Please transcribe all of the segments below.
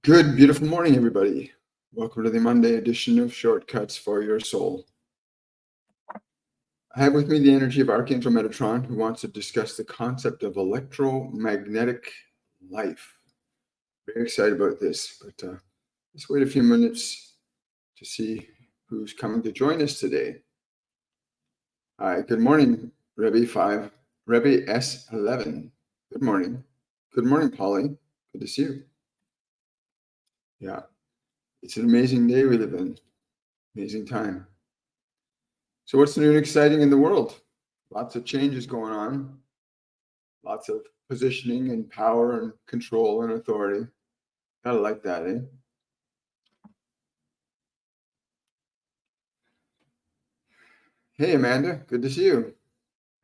Good, beautiful morning, everybody. Welcome to the Monday edition of Shortcuts for Your Soul. I have with me the energy of Archangel Metatron, who wants to discuss the concept of electromagnetic life. Very excited about this, but let's wait a few minutes to see who's coming to join us today. Hi, good morning, Rebbe 5, Rebbe S11. Good morning. Good morning, Polly. Good to see you. Yeah, it's an amazing day we live in. Amazing time. So what's new and exciting in the world? Lots of changes going on. Lots of positioning and power and control and authority. Gotta like that, eh? Hey, Amanda. Good to see you.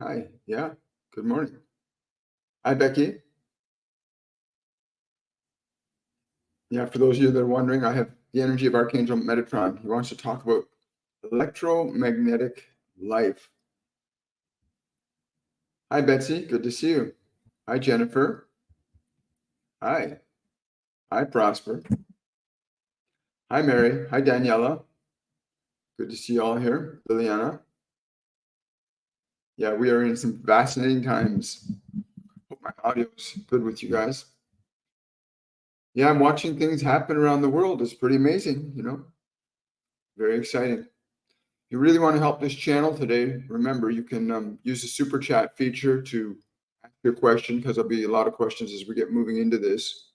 Hi. Yeah. Good morning. Hi, Becky. Yeah, for those of you that are wondering, I have the energy of Archangel Metatron. He wants to talk about electromagnetic life. Hi, Betsy. Good to see you. Hi, Jennifer. Hi. Hi, Prosper. Hi, Mary. Hi, Daniela. Good to see you all here. Liliana. Yeah, we are in some fascinating times. Hope my audio is good with you guys. Yeah, I'm watching things happen around the world. It's pretty amazing, Very exciting. If you really want to help this channel today, remember you can use the super chat feature to ask your question, because there'll be a lot of questions as we get moving into this.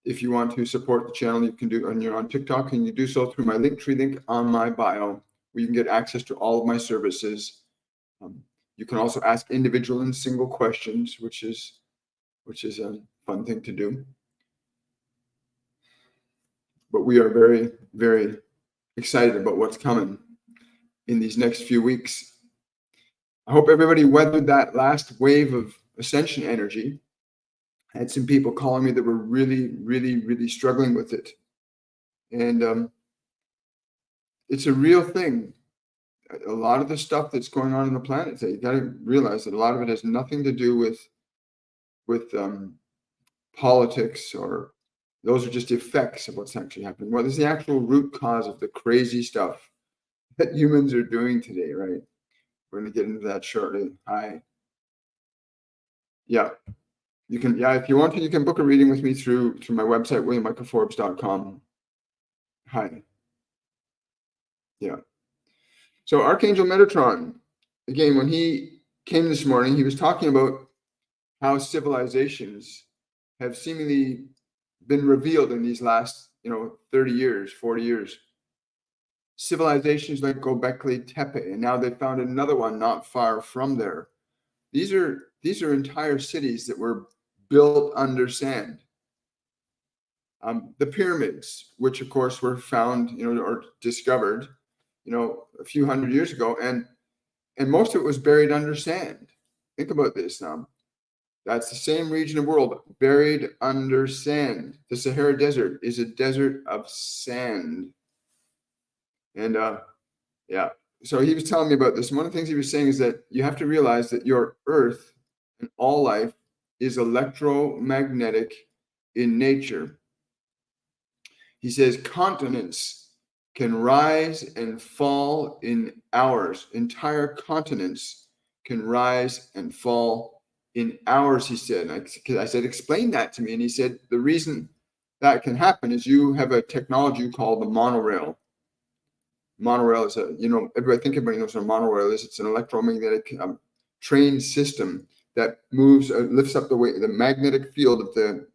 If you want to support the channel, you can do, and you're on TikTok, and you do so through my Linktree link on my bio, where you can get access to all of my services. You can also ask individual and single questions, which is a fun thing to do. But we are very, very excited about what's coming in these next few weeks. I hope everybody weathered that last wave of ascension energy. I had some people calling me that were really, really, really struggling with it. And it's a real thing. A lot of the stuff that's going on the planet today, you got to realize that a lot of it has nothing to do with politics, or those are just effects of what's actually happening. Well, there's the actual root cause of the crazy stuff that humans are doing today, right? We're going to get into that shortly. Hi. Yeah. You can, if you want to, you can book a reading with me through my website, williammichaelforbes.com. Hi. Yeah. So Archangel Metatron, again, when he came this morning, he was talking about how civilizations have seemingly been revealed in these last, 30 years, 40 years. Civilizations like Göbekli Tepe, and now they found another one not far from there. These are entire cities that were built under sand. The pyramids, which of course were found, or discovered, a few hundred years ago, and most of it was buried under sand. Think about this now. That's the same region of the world, buried under sand. The Sahara Desert is a desert of sand. And yeah, so he was telling me about this. And one of the things he was saying is that you have to realize that your Earth and all life is electromagnetic in nature. He says continents can rise and fall in hours. Entire continents can rise and fall in hours, he said. And I said, explain that to me. And he said, the reason that can happen is you have a technology called the monorail. Monorail is everybody knows what a monorail is. It's an electromagnetic train system that lifts up the magnetic field of the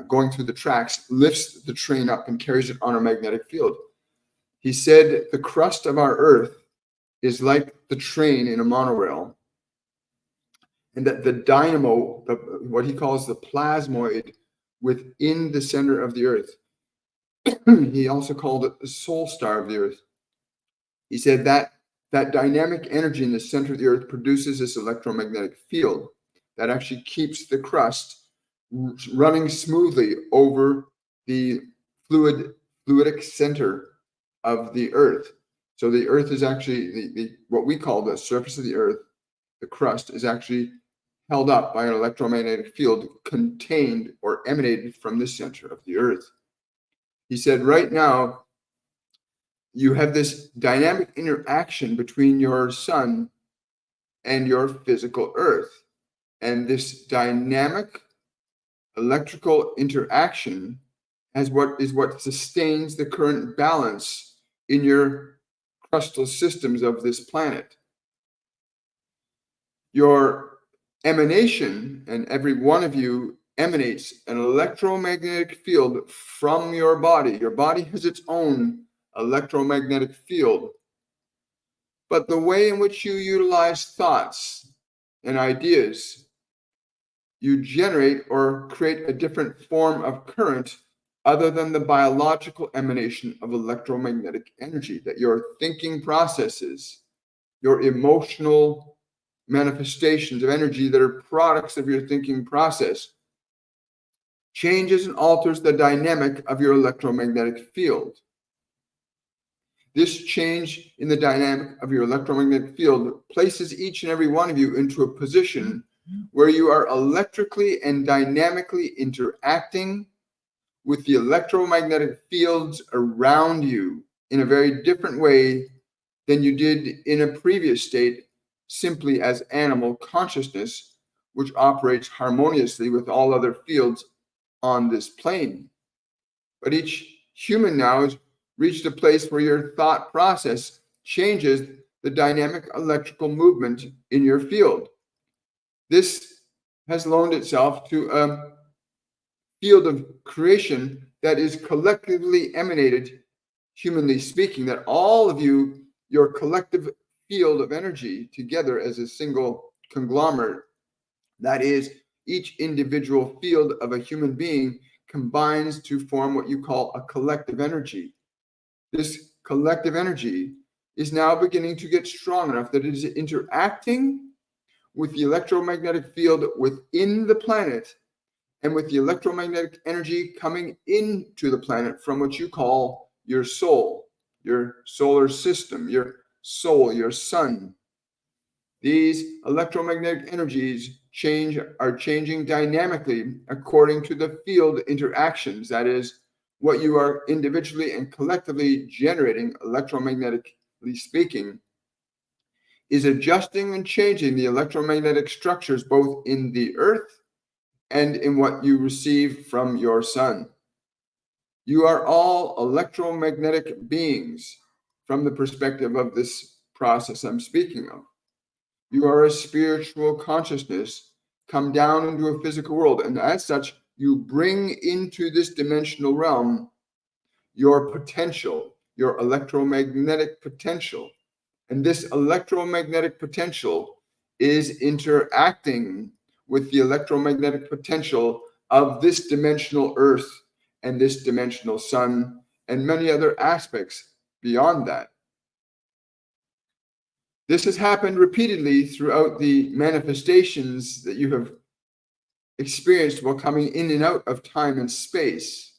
going through the tracks, lifts the train up and carries it on a magnetic field. He said the crust of our Earth is like the train in a monorail, and that the dynamo, what he calls the plasmoid within the center of the Earth, he also called it the soul star of the Earth. He said that dynamic energy in the center of the Earth produces this electromagnetic field that actually keeps the crust running smoothly over the fluidic center of the Earth. So the Earth is actually what we call the surface of the Earth. The crust is actually held up by an electromagnetic field contained or emanated from the center of the earth. He said, right now, you have this dynamic interaction between your sun and your physical earth. And this dynamic electrical interaction is what sustains the current balance in your crustal systems of this planet. Your emanation, and every one of you emanates an electromagnetic field from your body. Your body has its own electromagnetic field. But the way in which you utilize thoughts and ideas, you generate or create a different form of current other than the biological emanation of electromagnetic energy, that your thinking processes, your emotional manifestations of energy that are products of your thinking process, changes and alters the dynamic of your electromagnetic field. This change in the dynamic of your electromagnetic field places each and every one of you into a position where you are electrically and dynamically interacting with the electromagnetic fields around you in a very different way than you did in a previous state, simply as animal consciousness, which operates harmoniously with all other fields on this plane. But each human now has reached a place where your thought process changes the dynamic electrical movement in your field. This has loaned itself to a field of creation that is collectively emanated, humanly speaking, that all of you, your collective field of energy together as a single conglomerate, that is, each individual field of a human being combines to form what you call a collective energy. This collective energy is now beginning to get strong enough that it is interacting with the electromagnetic field within the planet and with the electromagnetic energy coming into the planet from what you call your soul, your solar system, your soul, your sun. These electromagnetic energies are changing dynamically according to the field interactions. That is, what you are individually and collectively generating, electromagnetically speaking, is adjusting and changing the electromagnetic structures both in the earth and in what you receive from your sun. You are all electromagnetic beings from the perspective of this process I'm speaking of. You are a spiritual consciousness come down into a physical world, and as such, you bring into this dimensional realm your potential, your electromagnetic potential. And this electromagnetic potential is interacting with the electromagnetic potential of this dimensional earth and this dimensional sun and many other aspects beyond that. This has happened repeatedly throughout the manifestations that you have experienced while coming in and out of time and space,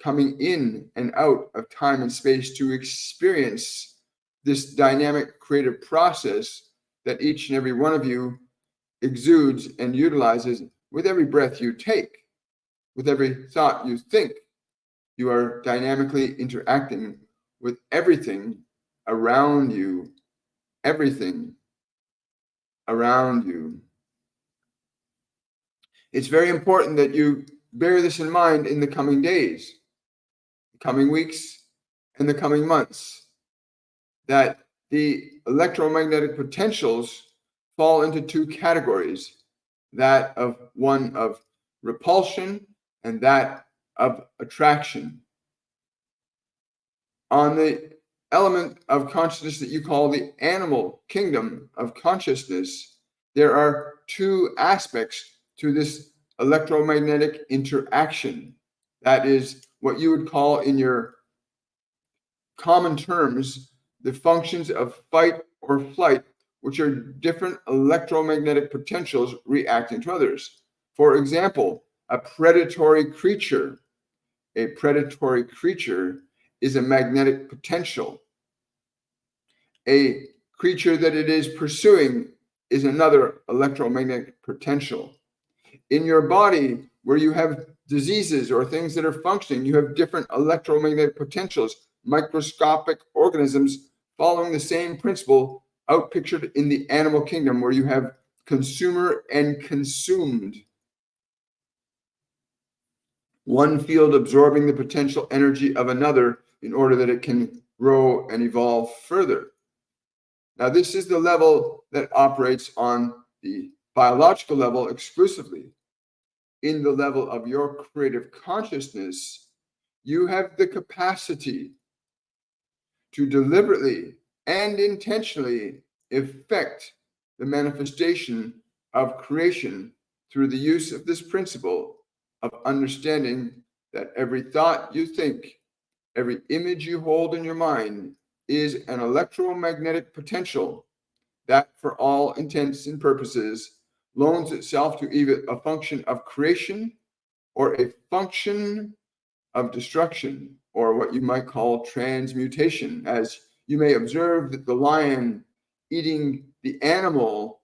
coming in and out of time and space to experience this dynamic creative process that each and every one of you exudes and utilizes with every breath you take, with every thought you think. You are dynamically interacting with everything around you, everything around you. It's very important that you bear this in mind in the coming days, the coming weeks, and the coming months, that the electromagnetic potentials fall into two categories, that of one of repulsion and that of attraction. On the element of consciousness that you call the animal kingdom of consciousness, there are two aspects to this electromagnetic interaction. That is what you would call, in your common terms, the functions of fight or flight, which are different electromagnetic potentials reacting to others. For example, a predatory creature is a magnetic potential. A creature that it is pursuing is another electromagnetic potential. In your body, where you have diseases or things that are functioning, you have different electromagnetic potentials, microscopic organisms following the same principle outpictured in the animal kingdom, where you have consumer and consumed. One field absorbing the potential energy of another in order that it can grow and evolve further. Now, this is the level that operates on the biological level exclusively. In the level of your creative consciousness, you have the capacity to deliberately and intentionally effect the manifestation of creation through the use of this principle of understanding that every thought you think, every image you hold in your mind is an electromagnetic potential that, for all intents and purposes, loans itself to either a function of creation or a function of destruction, or what you might call transmutation. As you may observe that the lion eating the animal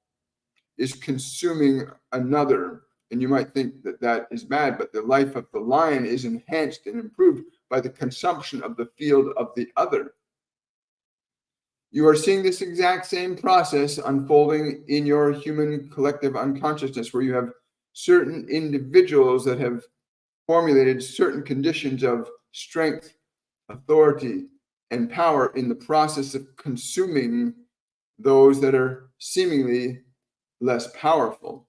is consuming another, and you might think that that is bad, but the life of the lion is enhanced and improved by the consumption of the field of the other. You are seeing this exact same process unfolding in your human collective unconsciousness, where you have certain individuals that have formulated certain conditions of strength, authority, and power in the process of consuming those that are seemingly less powerful.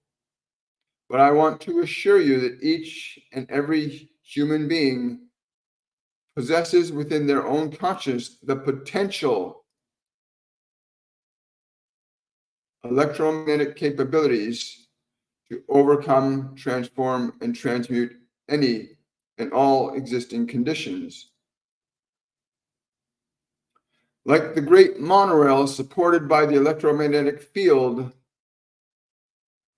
But I want to assure you that each and every human being possesses within their own consciousness the potential electromagnetic capabilities to overcome, transform, and transmute any and all existing conditions. Like the great monorail supported by the electromagnetic field,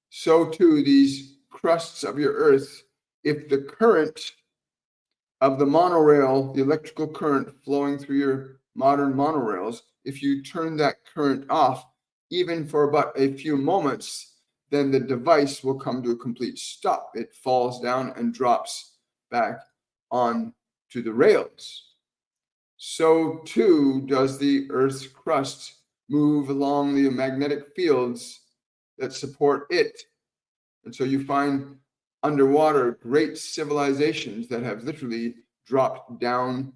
so too these crusts of your earth, if the current of the monorail, the electrical current flowing through your modern monorails, if you turn that current off, even for about a few moments, then the device will come to a complete stop. It falls down and drops back on to the rails. So too does the Earth's crust move along the magnetic fields that support it. And so you find underwater great civilizations that have literally dropped down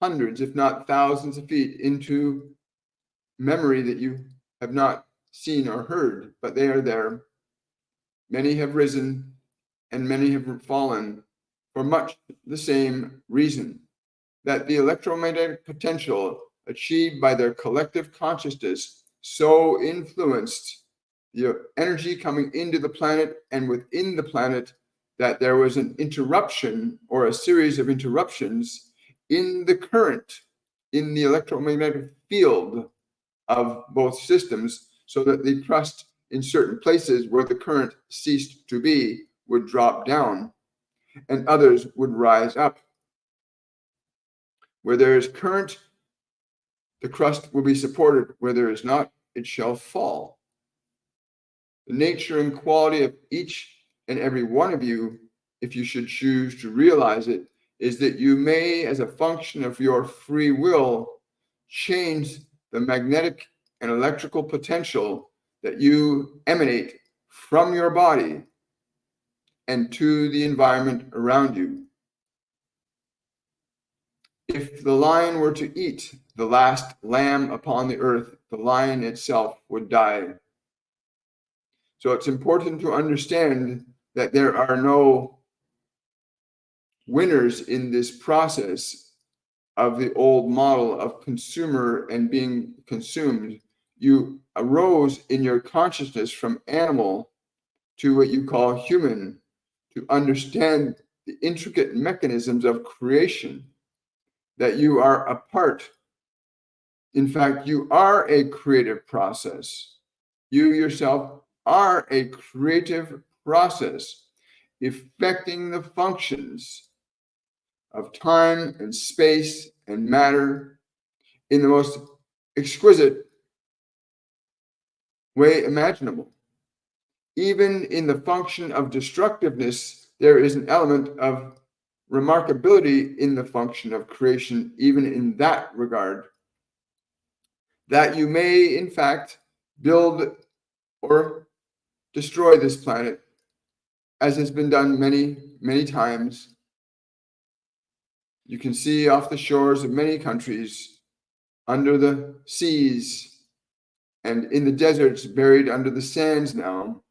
hundreds, if not thousands of feet into memory that you have not seen or heard, but they are there. Many have risen and many have fallen for much the same reason, that the electromagnetic potential achieved by their collective consciousness so influenced the energy coming into the planet and within the planet that there was an interruption or a series of interruptions in the current, in the electromagnetic field of both systems, so that the crust in certain places where the current ceased to be would drop down and others would rise up. Where there is current, the crust will be supported. Where there is not, it shall fall. The nature and quality of each and every one of you, if you should choose to realize it, is that you may, as a function of your free will, change the magnetic and electrical potential that you emanate from your body and to the environment around you. If the lion were to eat the last lamb upon the earth, the lion itself would die. So it's important to understand that there are no winners in this process of the old model of consumer and being consumed. You arose in your consciousness from animal to what you call human, to understand the intricate mechanisms of creation, that you are a part. In fact, you are a creative process. You yourself are a creative process, effecting the functions of time and space and matter in the most exquisite way imaginable. Even in the function of destructiveness, there is an element of remarkability in the function of creation, even in that regard, that you may, in fact, build or destroy this planet, as has been done many, many times. You can see off the shores of many countries, under the seas, and in the deserts buried under the sands now,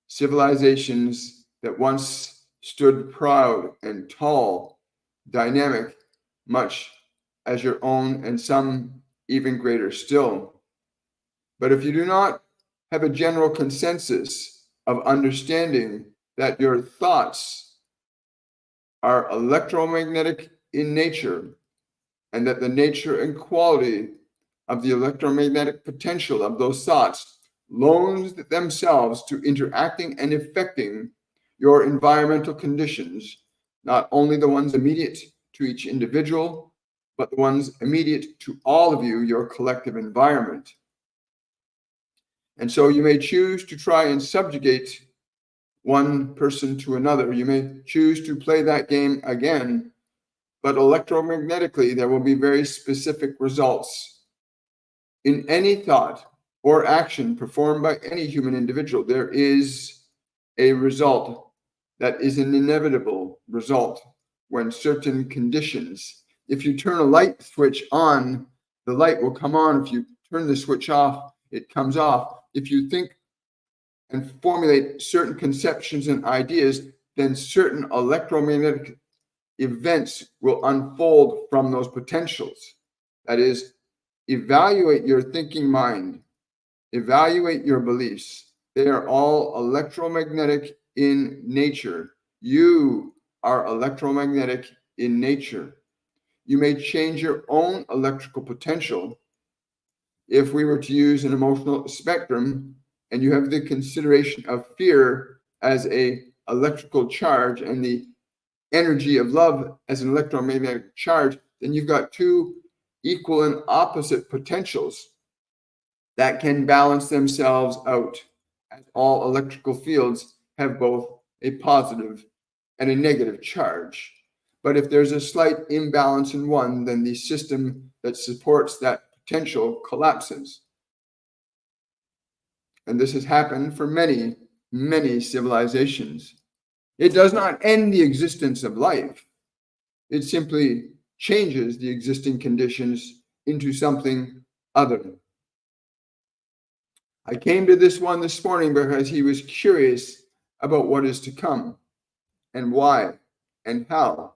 civilizations that once stood proud and tall, dynamic, much as your own, and some even greater still. But if you do not have a general consensus of understanding that your thoughts are electromagnetic in nature, and that the nature and quality of the electromagnetic potential of those thoughts loans themselves to interacting and affecting your environmental conditions, not only the ones immediate to each individual, but the ones immediate to all of you, your collective environment. And so you may choose to try and subjugate one person to another. You may choose to play that game again, but electromagnetically, there will be very specific results. In any thought or action performed by any human individual, there is a result that is an inevitable result when certain conditions. If you turn a light switch on, the light will come on. If you turn the switch off, it comes off. If you think and formulate certain conceptions and ideas, then certain electromagnetic events will unfold from those potentials. That is, evaluate your thinking mind, evaluate your beliefs. They are all electromagnetic in nature. You are electromagnetic in nature. You may change your own electrical potential. If we were to use an emotional spectrum, and you have the consideration of fear as a electrical charge and the energy of love as an electromagnetic charge, then you've got two equal and opposite potentials that can balance themselves out, as all electrical fields have both a positive and a negative charge. But if there's a slight imbalance in one, then the system that supports that potential collapses. And this has happened for many, many civilizations. It does not end the existence of life. It simply changes the existing conditions into something other. I came to this one this morning because he was curious about what is to come and why and how.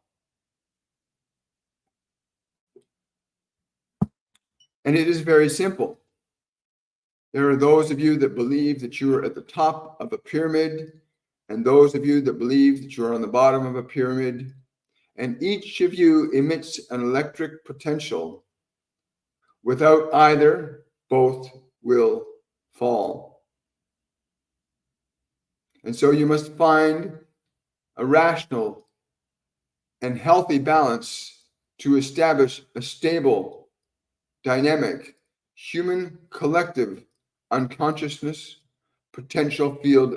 And it is very simple. There are those of you that believe that you are at the top of a pyramid, and those of you that believe that you are on the bottom of a pyramid, and each of you emits an electric potential. Without either, both will fall. And so you must find a rational and healthy balance to establish a stable, dynamic, human collective unconsciousness potential field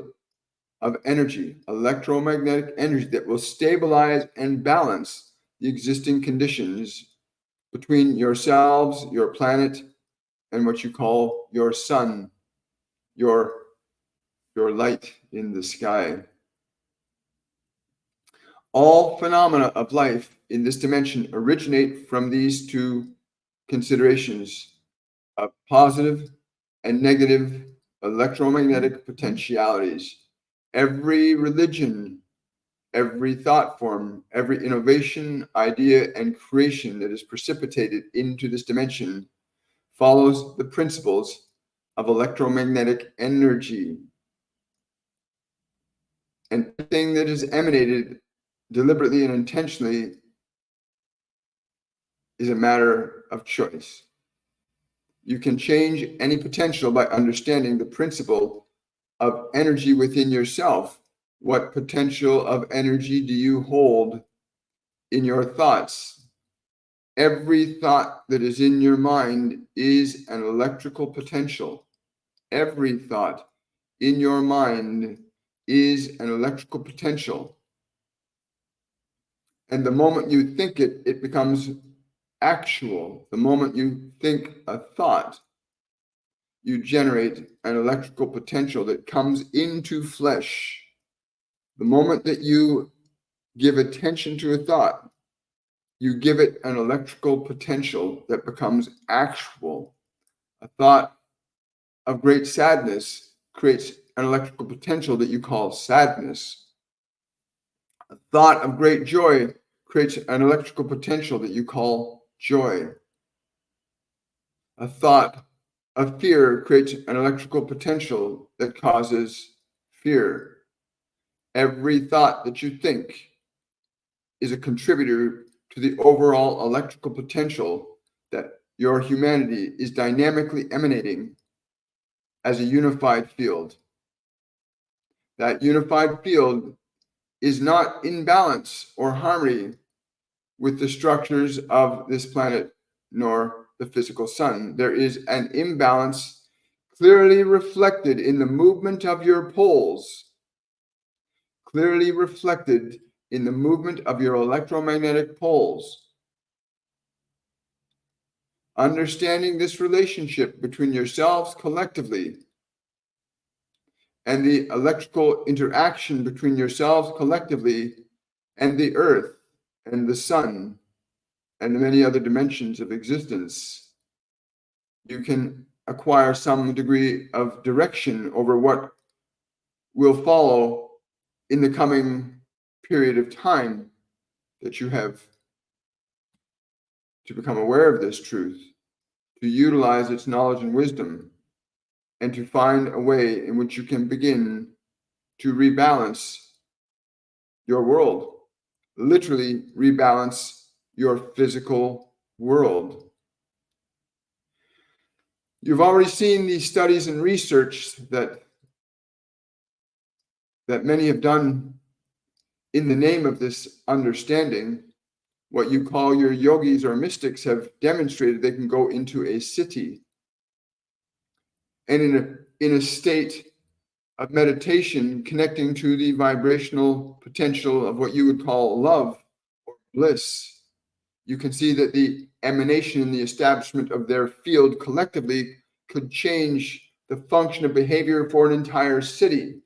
of energy, electromagnetic energy that will stabilize and balance the existing conditions between yourselves, your planet, and what you call your sun, your light in the sky. All phenomena of life in this dimension originate from these two considerations of positive and negative electromagnetic potentialities. Every religion, every thought form, every innovation, idea, and creation that is precipitated into this dimension follows the principles of electromagnetic energy. And everything that is emanated deliberately and intentionally is a matter of choice. You can change any potential by understanding the principle of energy within yourself. What potential of energy do you hold in your thoughts? Every thought that is in your mind is an electrical potential. every thought in your mind is an electrical potential. And the moment you think it, it becomes actual. The moment you think a thought, you generate an electrical potential that comes into flesh. The moment that you give attention to a thought, you give it an electrical potential that becomes actual. A thought of great sadness creates an electrical potential that you call sadness. A thought of great joy creates an electrical potential that you call joy. A thought of fear creates an electrical potential that causes fear. Every thought that you think is a contributor to the overall electrical potential that your humanity is dynamically emanating as a unified field. That unified field is not in balance or harmony with the structures of this planet nor the physical sun. There is an imbalance clearly reflected in the movement of your poles, clearly reflected in the movement of your electromagnetic poles. Understanding this relationship between yourselves collectively and the electrical interaction between yourselves collectively and the earth and the sun and the many other dimensions of existence, you can acquire some degree of direction over what will follow in the coming period of time that you have to become aware of this truth, to utilize its knowledge and wisdom, and to find a way in which you can begin to rebalance your world, literally rebalance your physical world. You've already seen these studies and research that many have done in the name of this understanding. What you call your yogis or mystics have demonstrated they can go into a city and in a state of meditation, connecting to the vibrational potential of what you would call love or bliss. You can see that the emanation and the establishment of their field collectively could change the function of behavior for an entire city.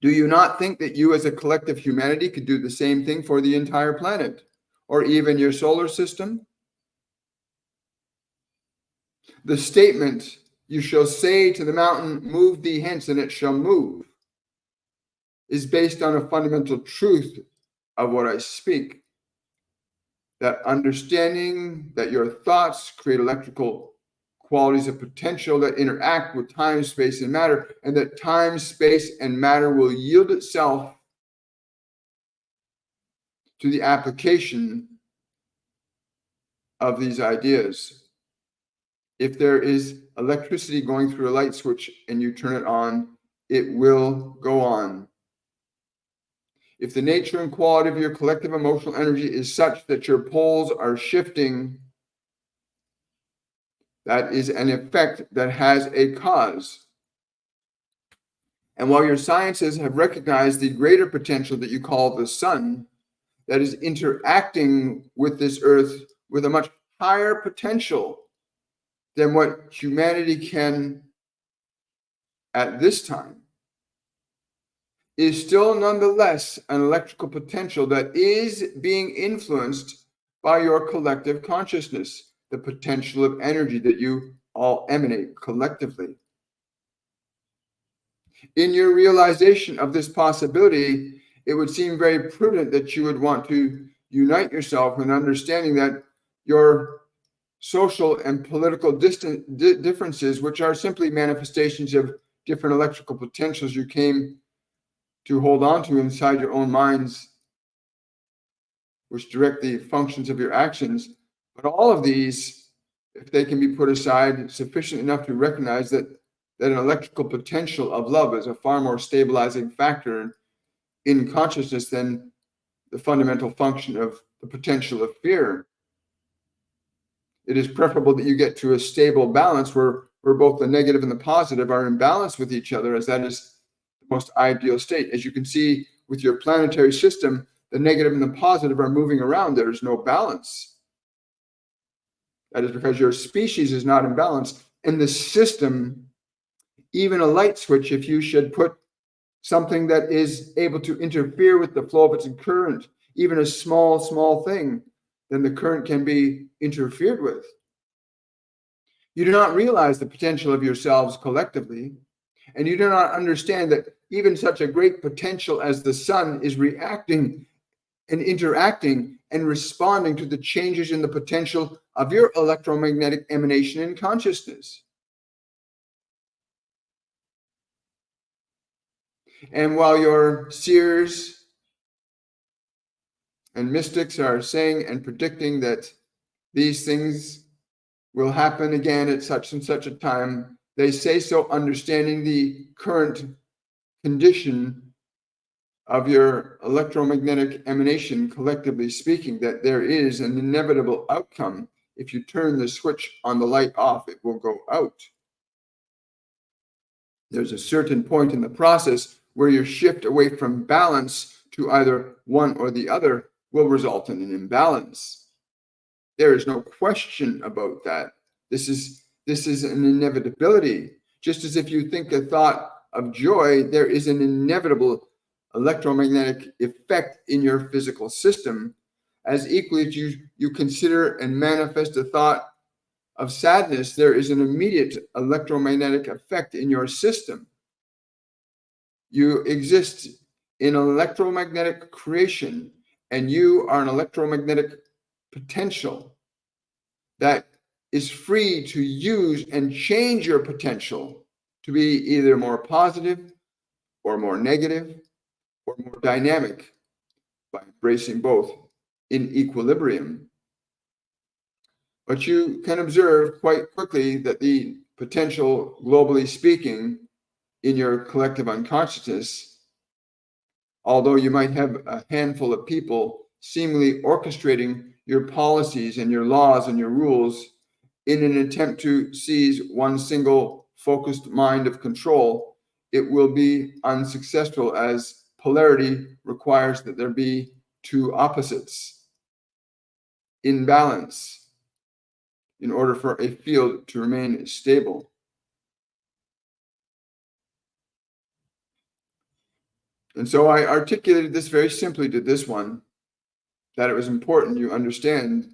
Do you not think that you as a collective humanity could do the same thing for the entire planet or even your solar system? The statement, "You shall say to the mountain, move thee hence, and it shall move," is based on a fundamental truth of what I speak. That understanding that your thoughts create electrical qualities of potential that interact with time, space, and matter, and that time, space, and matter will yield itself to the application of these ideas. If there is electricity going through a light switch and you turn it on, it will go on. If the nature and quality of your collective emotional energy is such that your poles are shifting, that is an effect that has a cause. And while your sciences have recognized the greater potential that you call the sun, that is interacting with this earth with a much higher potential than what humanity can at this time, is still nonetheless an electrical potential that is being influenced by your collective consciousness, the potential of energy that you all emanate collectively. In your realization of this possibility, it would seem very prudent that you would want to unite yourself in understanding that your social and political differences, which are simply manifestations of different electrical potentials you came to hold on to inside your own minds, which direct the functions of your actions. But all of these, if they can be put aside sufficient enough to recognize that an electrical potential of love is a far more stabilizing factor in consciousness than the fundamental function of the potential of fear. It is preferable that you get to a stable balance where where both the negative and the positive are in balance with each other, as that is the most ideal state. As you can see with your planetary system, the negative and the positive are moving around. There is no balance. That is because your species is not in balance. And the system, even a light switch, if you should put something that is able to interfere with the flow of its current, even a small thing, then the current can be interfered with. You do not realize the potential of yourselves collectively, and you do not understand that even such a great potential as the sun is reacting and interacting and responding to the changes in the potential of your electromagnetic emanation in consciousness. And while your seers and mystics are saying and predicting that these things will happen again at such and such a time, they say so understanding the current condition of your electromagnetic emanation, collectively speaking, that there is an inevitable outcome. If you turn the switch on the light off, it will go out. There's a certain point in the process where your shift away from balance to either one or the other will result in an imbalance. There is no question about that. This is an inevitability. Just as if you think a thought of joy, there is an inevitable electromagnetic effect in your physical system, as equally as you consider and manifest a thought of sadness, there is an immediate electromagnetic effect in your system. You exist in electromagnetic creation, and you are an electromagnetic potential that is free to use and change your potential to be either more positive or more negative or more dynamic by embracing both in equilibrium. But you can observe quite quickly that the potential, globally speaking, in your collective unconsciousness, although you might have a handful of people seemingly orchestrating your policies and your laws and your rules in an attempt to seize one single focused mind of control, it will be unsuccessful, as polarity requires that there be two opposites in balance in order for a field to remain stable. And so I articulated this very simply to this one, that it was important you understand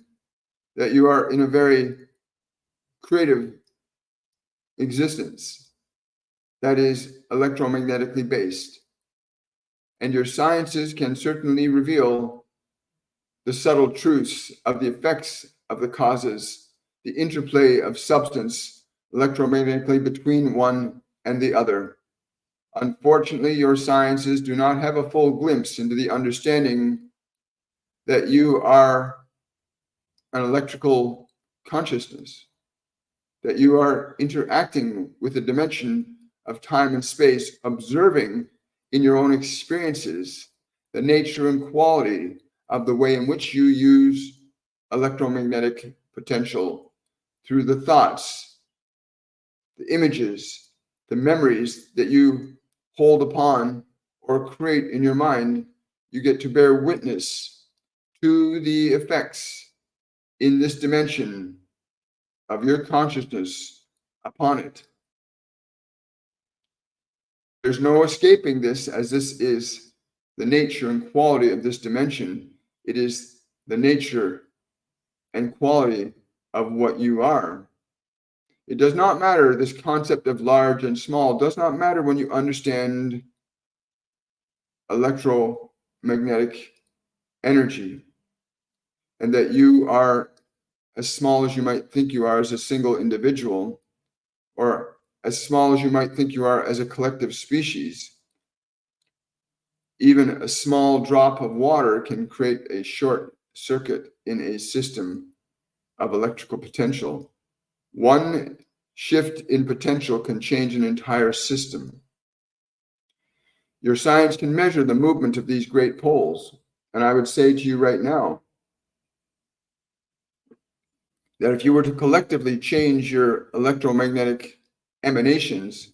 that you are in a very creative existence that is electromagnetically based. And your sciences can certainly reveal the subtle truths of the effects of the causes, the interplay of substance electromagnetically between one and the other. Unfortunately, your sciences do not have a full glimpse into the understanding that you are an electrical consciousness, that you are interacting with a dimension of time and space, observing in your own experiences the nature and quality of the way in which you use electromagnetic potential through the thoughts, the images, the memories that you hold upon or create in your mind. You get to bear witness to the effects in this dimension of your consciousness upon it. There's no escaping this, as this is the nature and quality of this dimension. It is the nature and quality of what you are. It does not matter, this concept of large and small does not matter when you understand electromagnetic energy, and that you are as small as you might think you are as a single individual, or as small as you might think you are as a collective species. Even a small drop of water can create a short circuit in a system of electrical potential. One shift in potential can change an entire system. Your science can measure the movement of these great poles. And I would say to you right now that if you were to collectively change your electromagnetic emanations,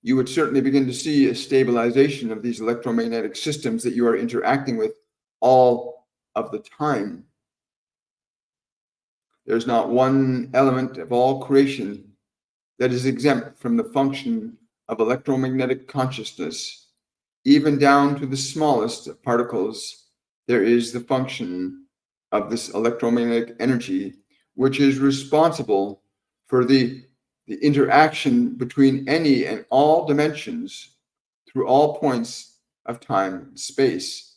you would certainly begin to see a stabilization of these electromagnetic systems that you are interacting with all of the time. There's not one element of all creation that is exempt from the function of electromagnetic consciousness. Even down to the smallest particles, there is the function of this electromagnetic energy, which is responsible for the interaction between any and all dimensions through all points of time and space.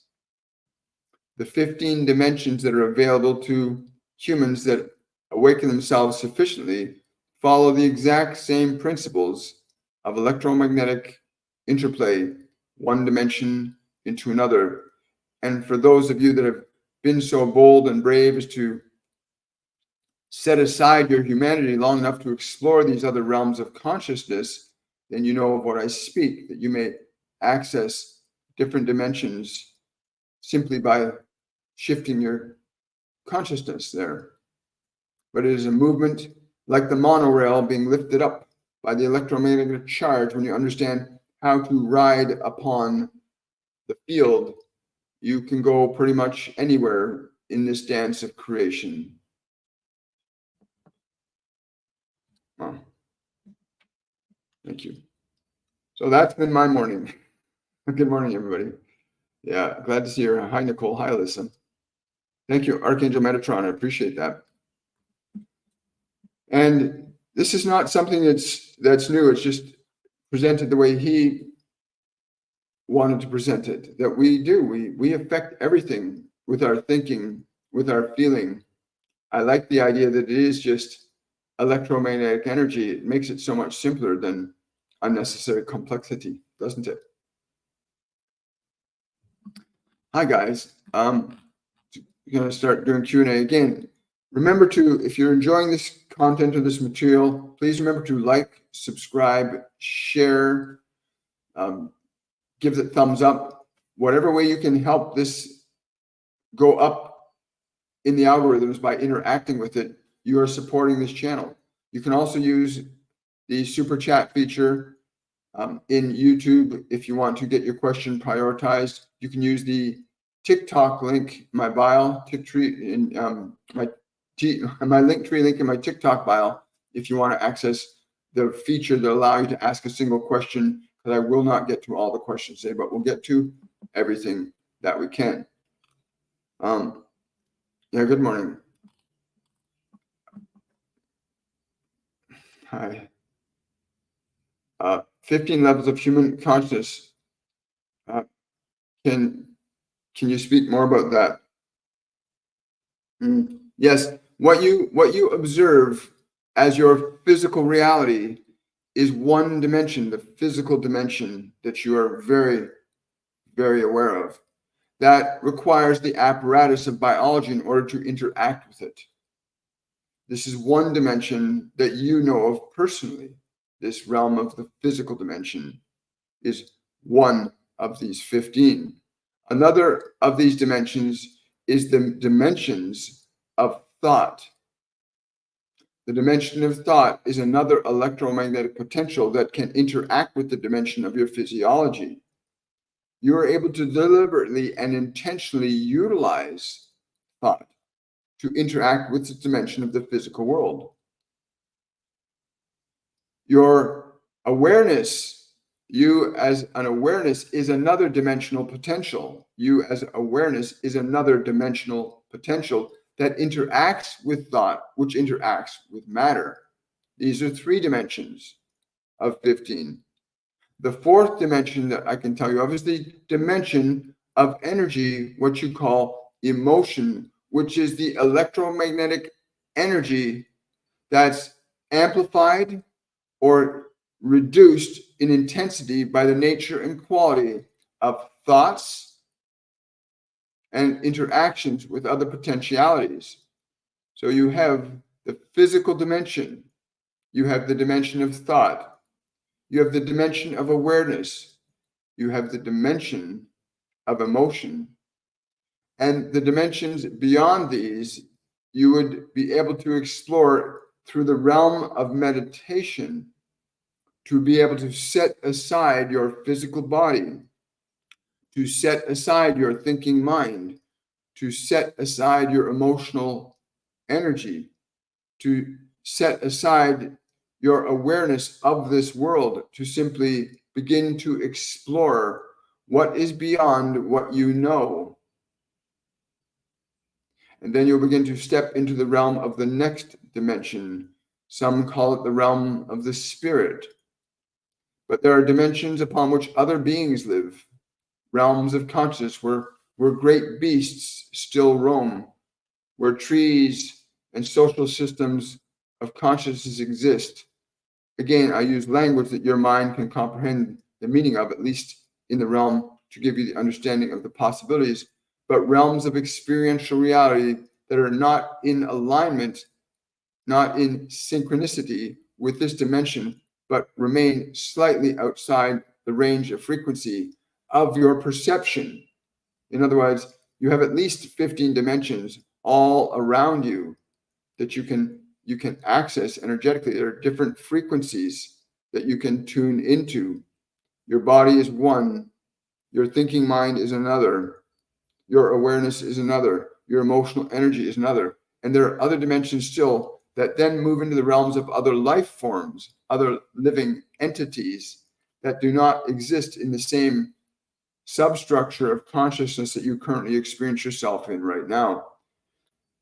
The 15 dimensions that are available to humans that awaken themselves sufficiently follow the exact same principles of electromagnetic interplay, one dimension into another. And for those of you that have been so bold and brave as to set aside your humanity long enough to explore these other realms of consciousness, then you know of what I speak, that you may access different dimensions simply by shifting your consciousness there. But it is a movement like the monorail being lifted up by the electromagnetic charge. When you understand how to ride upon the field, you can go pretty much anywhere in this dance of creation. Oh, thank you. So that's been my morning. Good morning, everybody. Yeah, glad to see you. Hi, Nicole. Hi, Alyssa. Thank you, Archangel Metatron. I appreciate that. And this is not something that's new. It's just presented the way he wanted to present it. That we affect everything with our thinking, with our feeling. I like the idea that it is just electromagnetic energy. It makes it so much simpler than unnecessary complexity, doesn't it? Hi guys. I'm going to start doing Q&A again. Remember to, if you're enjoying this content or this material, please remember to like, subscribe, share, give it thumbs up. Whatever way you can help this go up in the algorithms by interacting with it, you are supporting this channel. You can also use the super chat feature in YouTube if you want to get your question prioritized. You can use the TikTok link, my bio, Ticktree in my Linktree link in my TikTok bio, if you want to access the feature that allow you to ask a single question, because I will not get to all the questions today, but we'll get to everything that we can. Yeah, good morning. Hi. 15 levels of human consciousness. Can you speak more about that? Yes, what you observe as your physical reality is one dimension, the physical dimension that you are very, very aware of. That requires the apparatus of biology in order to interact with it. This is one dimension that you know of personally. This realm of the physical dimension is one of these 15. Another of these dimensions is the dimensions of thought. The dimension of thought is another electromagnetic potential that can interact with the dimension of your physiology. You are able to deliberately and intentionally utilize thought to interact with the dimension of the physical world. Your awareness, you as an awareness, is another dimensional potential. You as awareness is another dimensional potential that interacts with thought, which interacts with matter. These are 3 dimensions of 15. The 4th dimension that I can tell you of is the dimension of energy, what you call emotion, which is the electromagnetic energy that's amplified or reduced in intensity by the nature and quality of thoughts and interactions with other potentialities. So you have the physical dimension, you have the dimension of thought, you have the dimension of awareness, you have the dimension of emotion, and the dimensions beyond these you would be able to explore through the realm of meditation to be able to set aside your physical body, to set aside your thinking mind, to set aside your emotional energy, to set aside your awareness of this world, to simply begin to explore what is beyond what you know. And then you'll begin to step into the realm of the next dimension. Some call it the realm of the spirit. But there are dimensions upon which other beings live, realms of consciousness where great beasts still roam, where trees and social systems of consciousness exist. Again, I use language that your mind can comprehend the meaning of, at least in the realm to give you the understanding of the possibilities, but realms of experiential reality that are not in alignment, not in synchronicity with this dimension, but remain slightly outside the range of frequency of your perception. In other words, you have at least 15 dimensions all around you that you can access energetically. There are different frequencies that you can tune into. Your body is one, your thinking mind is another, your awareness is another, your emotional energy is another. And there are other dimensions still that then move into the realms of other life forms, other living entities that do not exist in the same substructure of consciousness that you currently experience yourself in right now.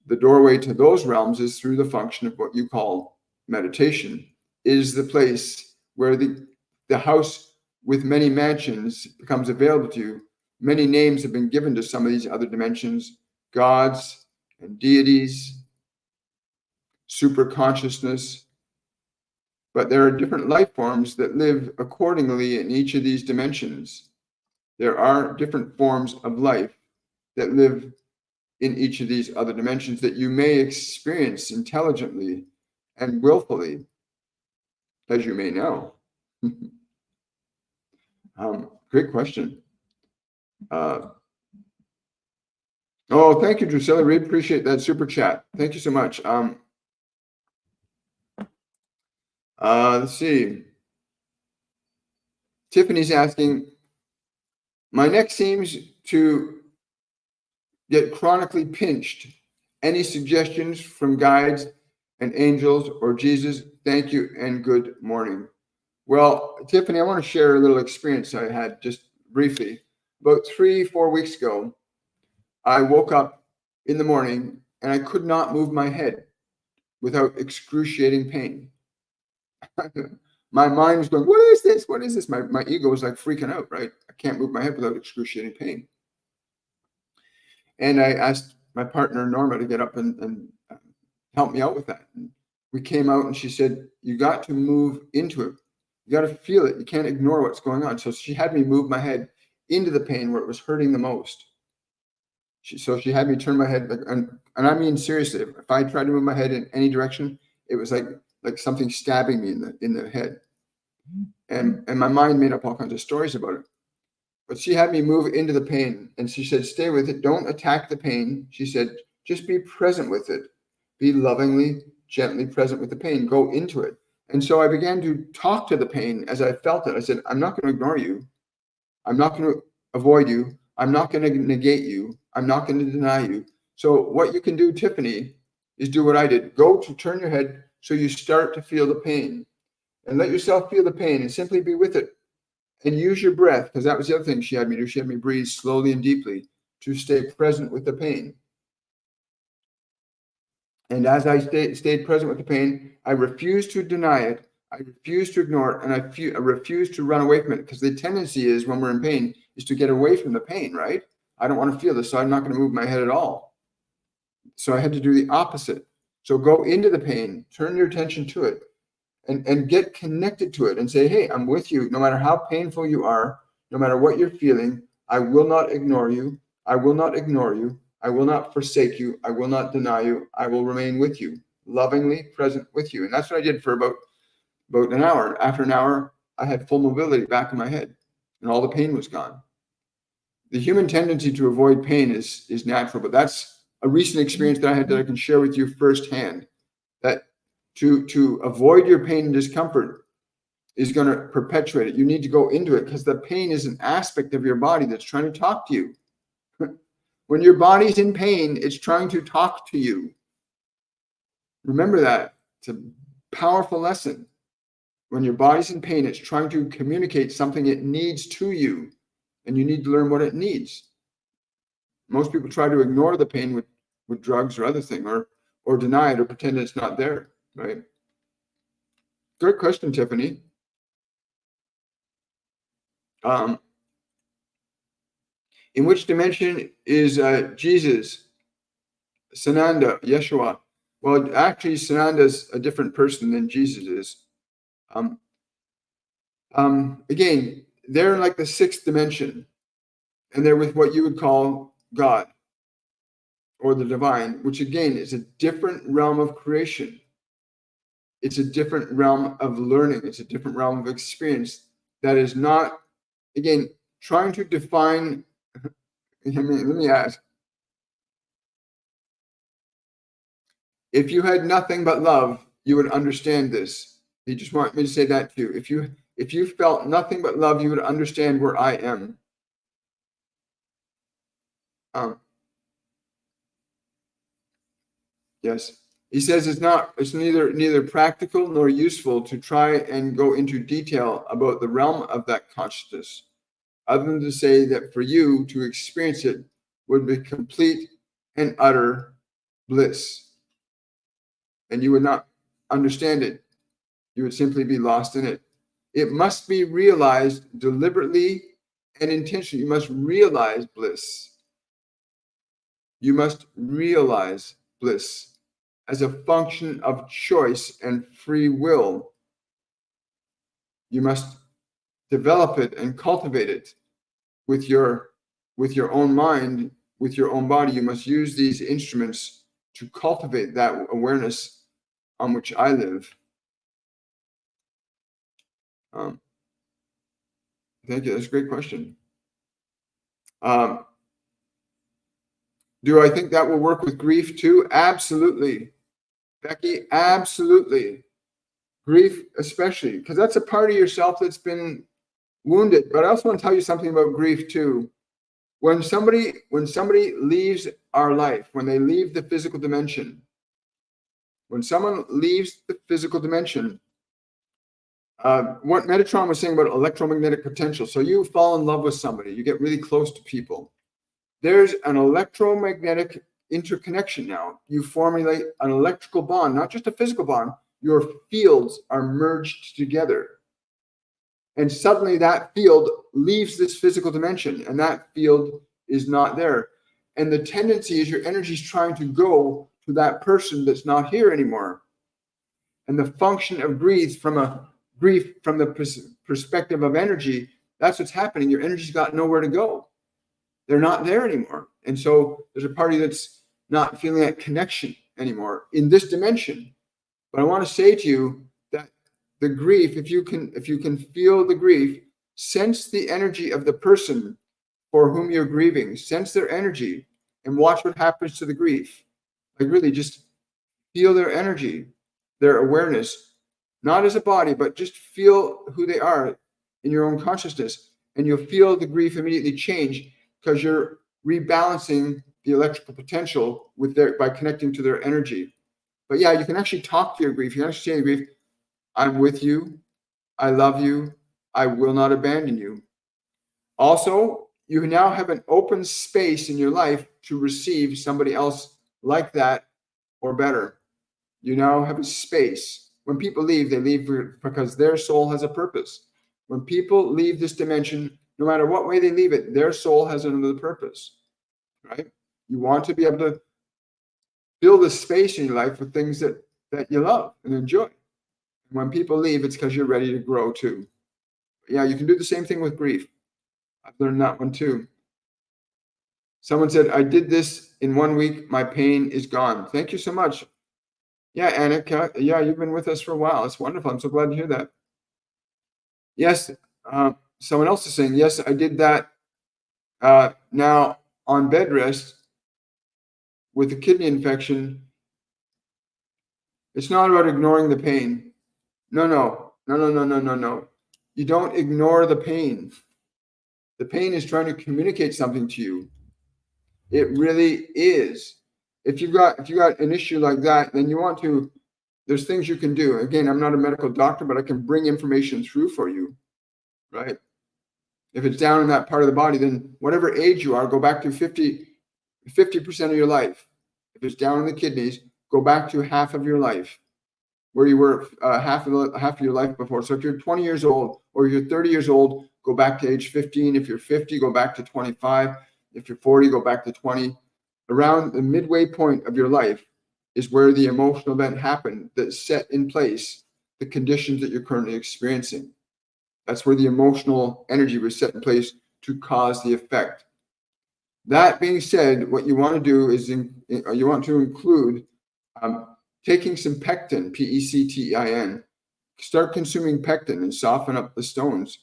The doorway to those realms is through the function of what you call meditation, is the place where the house with many mansions becomes available to you. Many names have been given to some of these other dimensions, gods and deities, super consciousness. But there are different life forms that live accordingly in each of these dimensions. There are different forms of life that live in each of these other dimensions that you may experience intelligently and willfully, as you may know. Great question. Oh, thank you, Drusilla. Really appreciate that super chat. Thank you so much. Let's see. Tiffany's asking, my neck seems to get chronically pinched. Any suggestions from guides and angels or Jesus? Thank you and good morning. Well, Tiffany, I want to share a little experience I had just briefly. About 3-4 weeks ago, I woke up in the morning and I could not move my head without excruciating pain. My mind was going, what is this? What is this? My ego was like freaking out, right? I can't move my head without excruciating pain. And I asked my partner, Norma, to get up and help me out with that. And we came out and she said, you got to move into it. You got to feel it. You can't ignore what's going on. So she had me move my head into the pain where it was hurting the most. So she had me turn my head, and I mean seriously, if I tried to move my head in any direction, it was like something stabbing me in the head. And my mind made up all kinds of stories about it. But she had me move into the pain, and she said, stay with it. Don't attack the pain. She said, just be present with it. Be lovingly, gently present with the pain. Go into it. And so I began to talk to the pain as I felt it. I said, I'm not going to ignore you. I'm not going to avoid you. I'm not going to negate you. I'm not going to deny you. So what you can do, Tiffany, is do what I did. Go to turn your head so you start to feel the pain. And let yourself feel the pain and simply be with it. And use your breath, because that was the other thing she had me do. She had me breathe slowly and deeply to stay present with the pain. And as I stayed present with the pain, I refused to deny it. I refused to ignore it. And I refused to run away from it, because the tendency is when we're in pain is to get away from the pain, right? I don't want to feel this, so I'm not going to move my head at all. So I had to do the opposite. So go into the pain, turn your attention to it, and get connected to it and say, hey, I'm with you. No matter how painful you are, no matter what you're feeling, I will not ignore you. I will not ignore you. I will not forsake you. I will not deny you. I will remain with you, lovingly present with you. And that's what I did for about an hour. After an hour, I had full mobility back in my head and all the pain was gone. The human tendency to avoid pain is natural, but that's a recent experience that I had that I can share with you firsthand. That to avoid your pain and discomfort is going to perpetuate it. You need to go into it because the pain is an aspect of your body that's trying to talk to you. When your body's in pain, it's trying to talk to you. Remember that. It's a powerful lesson. When your body's in pain, it's trying to communicate something it needs to you, and you need to learn what it needs. Most people try to ignore the pain with drugs or other thing, or deny it or pretend it's not there, right? Great question, Tiffany. In which dimension is Jesus, Sananda, Yeshua? Well, actually, Sananda's a different person than Jesus is. Again, they're in like the 6th dimension, and they're with what you would call God or the divine, which again is a different realm of creation. It's a different realm of learning. It's a different realm of experience that is not, again, trying to define. Let me ask. If you had nothing but love, you would understand this. You just want me to say that to you. If you felt nothing but love, you would understand where I am. Yes. He says it's neither practical nor useful to try and go into detail about the realm of that consciousness, other than to say that for you to experience it would be complete and utter bliss. And you would not understand it. You would simply be lost in it. It must be realized deliberately and intentionally. You must realize bliss. You must realize bliss as a function of choice and free will. You must develop it and cultivate it with your own mind, with your own body. You must use these instruments to cultivate that awareness on which I live. Thank you. That's a great question. Do I think that will work with grief too? Absolutely. Becky, absolutely. Grief, especially, because that's a part of yourself that's been wounded. But I also want to tell you something about grief too. When somebody leaves our life, when they leave the physical dimension, when someone leaves the physical dimension, what Metatron was saying about electromagnetic potential. So you fall in love with somebody, you get really close to people. There's an electromagnetic interconnection now. You formulate an electrical bond, not just a physical bond. Your fields are merged together. And suddenly that field leaves this physical dimension, and that field is not there. And the tendency is your energy is trying to go to that person that's not here anymore. And the function of grief from the perspective of energy, that's what's happening. Your energy's got nowhere to go. They're not there anymore. And so there's a party that's not feeling that connection anymore in this dimension. But I want to say to you that the grief, if you can feel the grief, sense the energy of the person for whom you're grieving, sense their energy and watch what happens to the grief. Like really just feel their energy, their awareness, not as a body, but just feel who they are in your own consciousness. And you'll feel the grief immediately change because you're rebalancing the electrical potential by connecting to their energy. But yeah, you can actually talk to your grief. You can actually say to grief, I'm with you. I love you. I will not abandon you. Also, you now have an open space in your life to receive somebody else like that or better. You now have a space. When people leave, they leave because their soul has a purpose. When people leave this dimension, no matter what way they leave it, their soul has another purpose, right? You want to be able to build a space in your life for things that you love and enjoy. When people leave, it's because you're ready to grow too. Yeah, you can do the same thing with grief. I've learned that one too. Someone said, I did this in 1 week. My pain is gone. Thank you so much. Yeah, Annika. Yeah, you've been with us for a while. It's wonderful. I'm so glad to hear that. Yes, someone else is saying, yes, I did that now on bed rest with a kidney infection. It's not about ignoring the pain. No. You don't ignore the pain. The pain is trying to communicate something to you. It really is. If you've got an issue like that, then you want to, there's things you can do. Again, I'm not a medical doctor, but I can bring information through for you, right? If it's down in that part of the body, then whatever age you are, go back to 50% of your life. If it's down in the kidneys, go back to half of your life, where you were half of your life before. So if you're 20 years old or you're 30 years old, go back to age 15. If you're 50, go back to 25. If you're 40, go back to 20. Around the midway point of your life is where the emotional event happened that set in place the conditions that you're currently experiencing. That's where the emotional energy was set in place to cause the effect. That being said, what you want to do is you want to include taking some pectin, Pectin. Start consuming pectin and soften up the stones.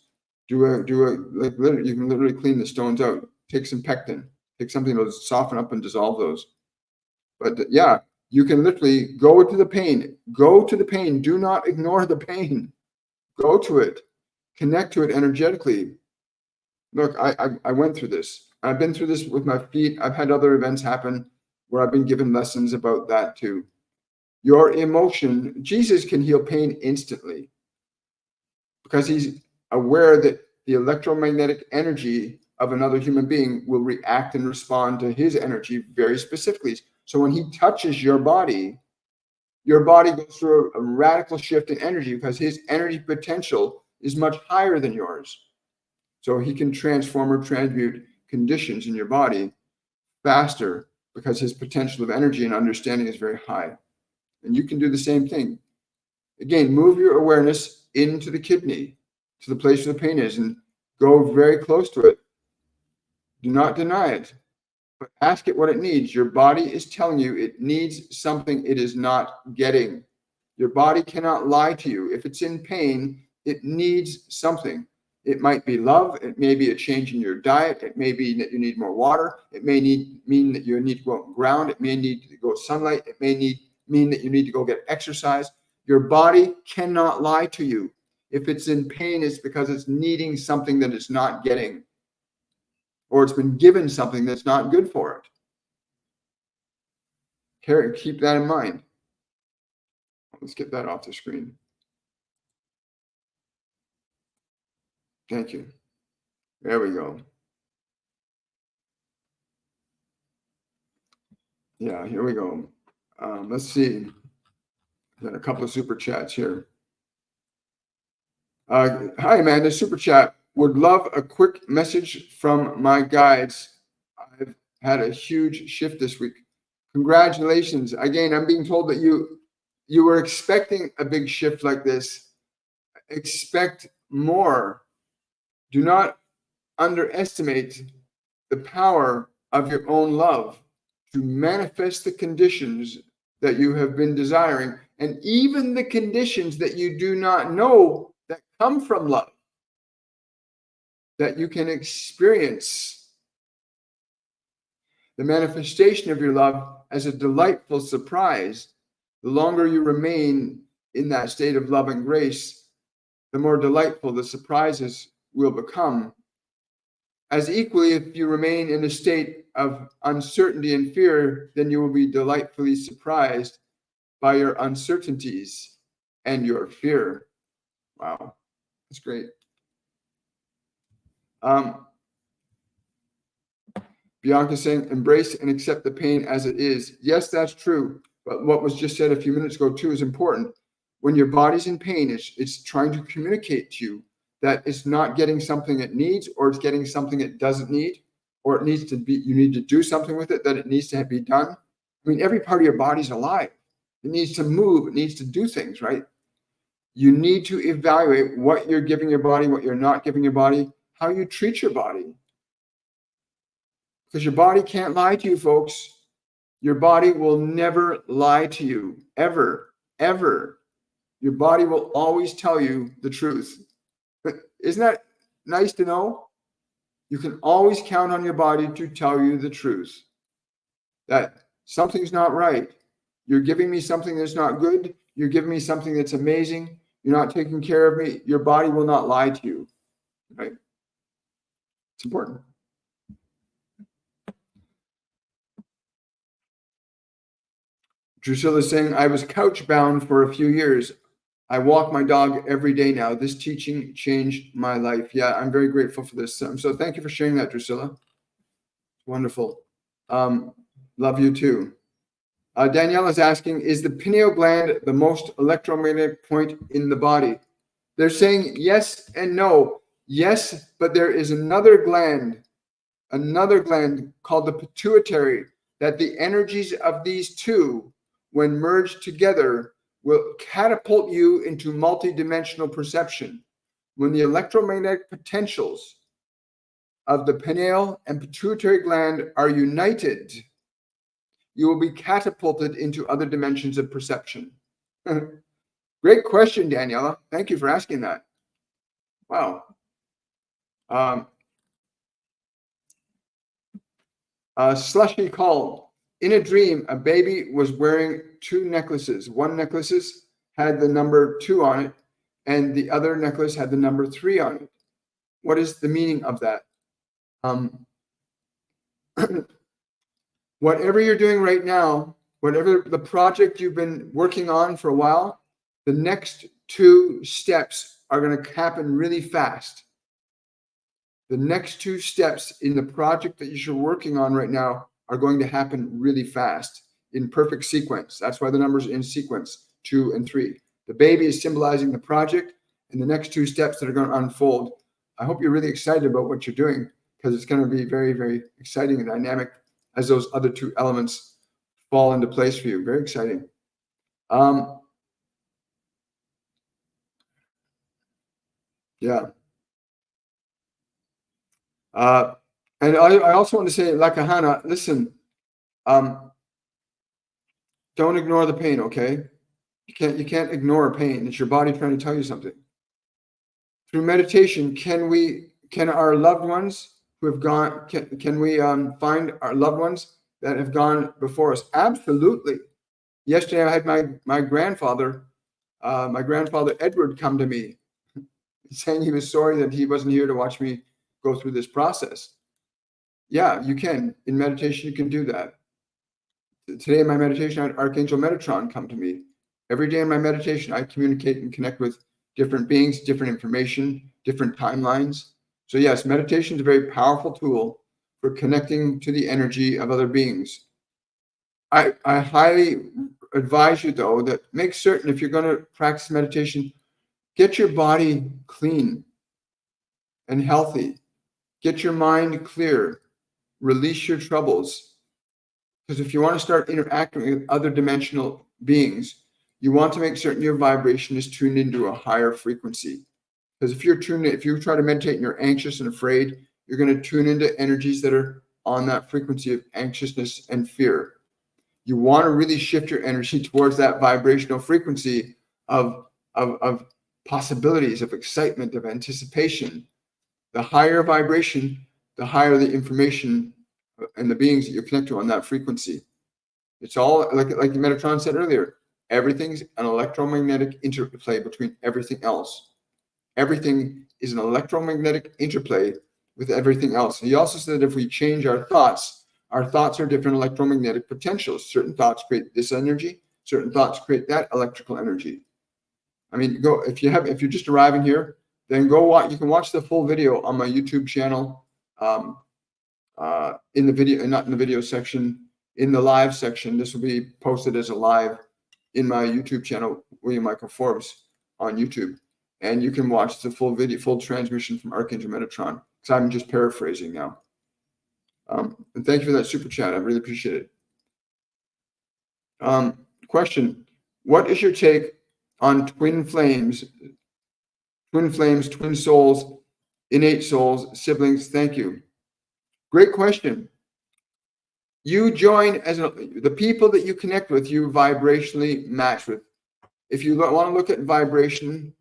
You can literally clean the stones out. Take some pectin. Take something to soften up and dissolve those. But yeah, you can literally go to the pain. Go to the pain. Do not ignore the pain. Go to it. Connect to it energetically. Look, I went through this. I've been through this with my feet. I've had other events happen where I've been given lessons about that too. Your emotion, Jesus can heal pain instantly because he's aware that the electromagnetic energy of another human being will react and respond to his energy very specifically. So when he touches your body goes through a radical shift in energy because his energy potential is much higher than yours. So he can transform or transmute conditions in your body faster because his potential of energy and understanding is very high. And you can do the same thing. Again, move your awareness into the kidney, to the place where the pain is, and go very close to it. Do not deny it, but ask it what it needs. Your body is telling you it needs something it is not getting. Your body cannot lie to you. If it's in pain, it needs something. It might be love. It may be a change in your diet. It may be that you need more water. It may mean that you need to go out and ground. It may need to go sunlight. It may mean that you need to go get exercise. Your body cannot lie to you. If it's in pain, it's because it's needing something that it's not getting, or it's been given something that's not good for it. Keep that in mind. Let's get that off the screen. Thank you. There we go. Yeah, here we go. Let's see. Got a couple of super chats here. Hi, Amanda. Super chat. Would love a quick message from my guides. I've had a huge shift this week. Congratulations. Again, I'm being told that you were expecting a big shift like this. Expect more. Do not underestimate the power of your own love to manifest the conditions that you have been desiring, and even the conditions that you do not know that come from love, that you can experience the manifestation of your love as a delightful surprise. The longer you remain in that state of love and grace, the more delightful the surprises will become. As equally, if you remain in a state of uncertainty and fear, then you will be delightfully surprised by your uncertainties and your fear. Wow, that's great. Bianca saying, embrace and accept the pain as it is. Yes, that's true. But what was just said a few minutes ago too is important. When your body's in pain, it's trying to communicate to you that it's not getting something it needs, or it's getting something it doesn't need, or it needs to be, you need to do something with it, that it needs to be done. I mean, every part of your body's alive. It needs to move. It needs to do things, right? You need to evaluate what you're giving your body, what you're not giving your body, how you treat your body. Because your body can't lie to you, folks. Your body will never lie to you, ever, ever. Your body will always tell you the truth. But isn't that nice to know? You can always count on your body to tell you the truth. That something's not right. You're giving me something that's not good. you're giving me something that's amazing. You're not taking care of me. Your body will not lie to you, right? It's important. Drusilla is saying, I was couch bound for a few years. I walk my dog every day now. This teaching changed my life. Yeah, I'm very grateful for this. So thank you for sharing that, Drusilla. Wonderful. Love you too. Danielle is asking, is the pineal gland the most electromagnetic point in the body? They're saying yes and no. Yes, but there is another gland called the pituitary, that the energies of these two, when merged together, will catapult you into multidimensional perception. When the electromagnetic potentials of the pineal and pituitary gland are united, you will be catapulted into other dimensions of perception. Great question, Daniela. Thank you for asking that. Wow. Slushy called. In a dream, a baby was wearing two necklaces. One necklace had the number 2 on it, and the other necklace had the number 3 on it. What is the meaning of that? Whatever you're doing right now, whatever the project you've been working on for a while, the next 2 steps are going to happen really fast. The next 2 steps in the project that you're working on right now are going to happen really fast in perfect sequence. That's why the numbers are in sequence, 2 and 3. The baby is symbolizing the project and the next 2 steps that are going to unfold. I hope you're really excited about what you're doing, because it's going to be very, very exciting and dynamic as those other 2 elements fall into place for you. Very exciting. Yeah. And I also want to say, Lakahana, listen, don't ignore the pain, okay? You can't ignore pain. It's your body trying to tell you something. Through meditation, can our loved ones who have gone, can we find our loved ones that have gone before us? Absolutely. Yesterday, I had my grandfather Edward, come to me saying he was sorry that he wasn't here to watch me go through this process. Yeah, you can. In meditation, you can do that. Today in my meditation, I had Archangel Metatron come to me. Every day in my meditation, I communicate and connect with different beings, different information, different timelines. So yes, meditation is a very powerful tool for connecting to the energy of other beings. I highly advise you, though, that make certain, if you're going to practice meditation, get your body clean and healthy. Get your mind clear. Release your troubles. Because if you want to start interacting with other dimensional beings, you want to make certain your vibration is tuned into a higher frequency. Because if you try to meditate and you're anxious and afraid, you're going to tune into energies that are on that frequency of anxiousness and fear. You want to really shift your energy towards that vibrational frequency of possibilities, of excitement, of anticipation. The higher vibration, the higher the information and the beings that you connect to on that frequency. It's all like Metatron said earlier. Everything's an electromagnetic interplay between everything else. Everything is an electromagnetic interplay with everything else. He also said that if we change our thoughts are different electromagnetic potentials. Certain thoughts create this energy. Certain thoughts create that electrical energy. I mean, if you're just arriving here, then go watch. You can watch the full video on my YouTube channel. In the video, not in the video section, in the live section. This will be posted as a live in my YouTube channel, William Michael Forbes, on YouTube. And you can watch the full video, full transmission from Archangel Metatron, because I'm just paraphrasing now. And thank you for that super chat. I really appreciate it. Question: what is your take on twin flames, twin souls, innate souls, siblings? Thank you. Great question. You join the people that you connect with, you vibrationally match with. If you want to look at vibration,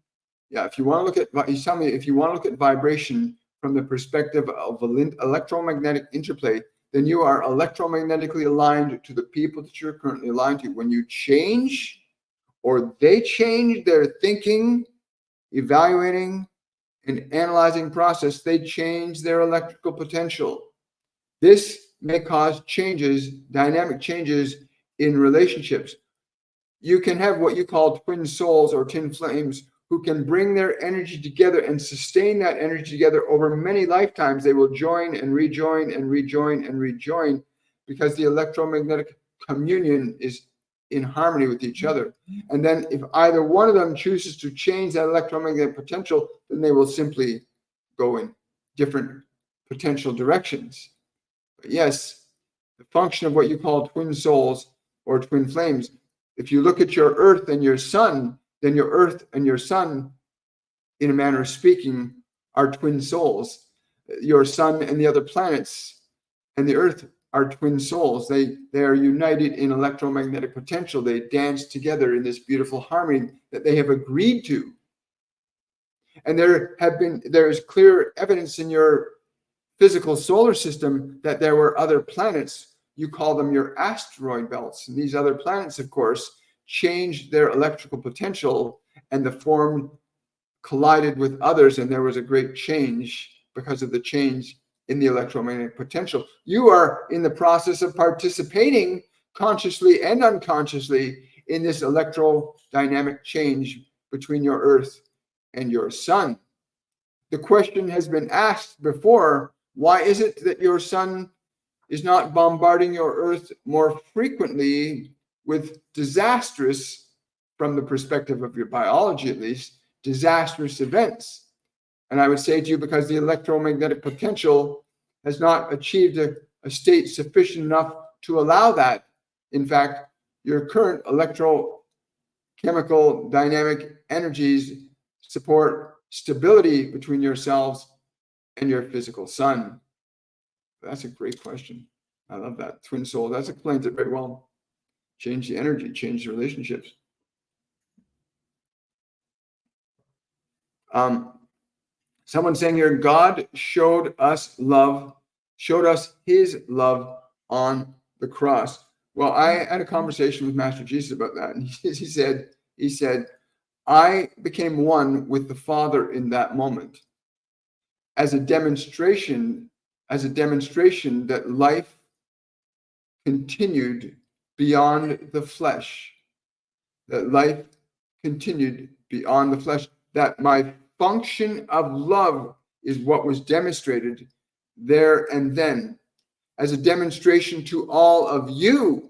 if you want to look at vibration from the perspective of electromagnetic interplay, then you are electromagnetically aligned to the people that you're currently aligned to. When you change or they change their thinking, evaluating, and analyzing process, they change their electrical potential. This may cause changes, dynamic changes in relationships. You can have what you call twin souls or twin flames who can bring their energy together and sustain that energy together over many lifetimes. They will join and rejoin and rejoin and rejoin because the electromagnetic communion is in harmony with each other. And then if either one of them chooses to change that electromagnetic potential, then they will simply go in different potential directions. But yes, the function of what you call twin souls or twin flames, if you look at your earth and your sun, then your earth and your sun, in a manner of speaking, are twin souls. Your sun and the other planets and the earth are twin souls. They are united in electromagnetic potential. They dance together in this beautiful harmony that they have agreed to. And there is clear evidence in your physical solar system that there were other planets. You call them your asteroid belts. And these other planets, of course, changed their electrical potential, and the form collided with others, and there was a great change because of the change in the electromagnetic potential. You are in the process of participating consciously and unconsciously in this electrodynamic change between your earth and your sun. The question has been asked before, why is it that your sun is not bombarding your earth more frequently with disastrous, from the perspective of your biology at least, disastrous events? And I would say to you, because the electromagnetic potential has not achieved a state sufficient enough to allow that. In fact, your current electrochemical dynamic energies support stability between yourselves and your physical sun. That's a great question. I love that. Twin soul, that explains it very well. Change the energy, change the relationships. Someone saying here, God showed us his love on the cross. Well, I had a conversation with Master Jesus about that. And he said, I became one with the Father in that moment as a demonstration that life continued beyond the flesh, that my function of love is what was demonstrated there and then. As a demonstration to all of you,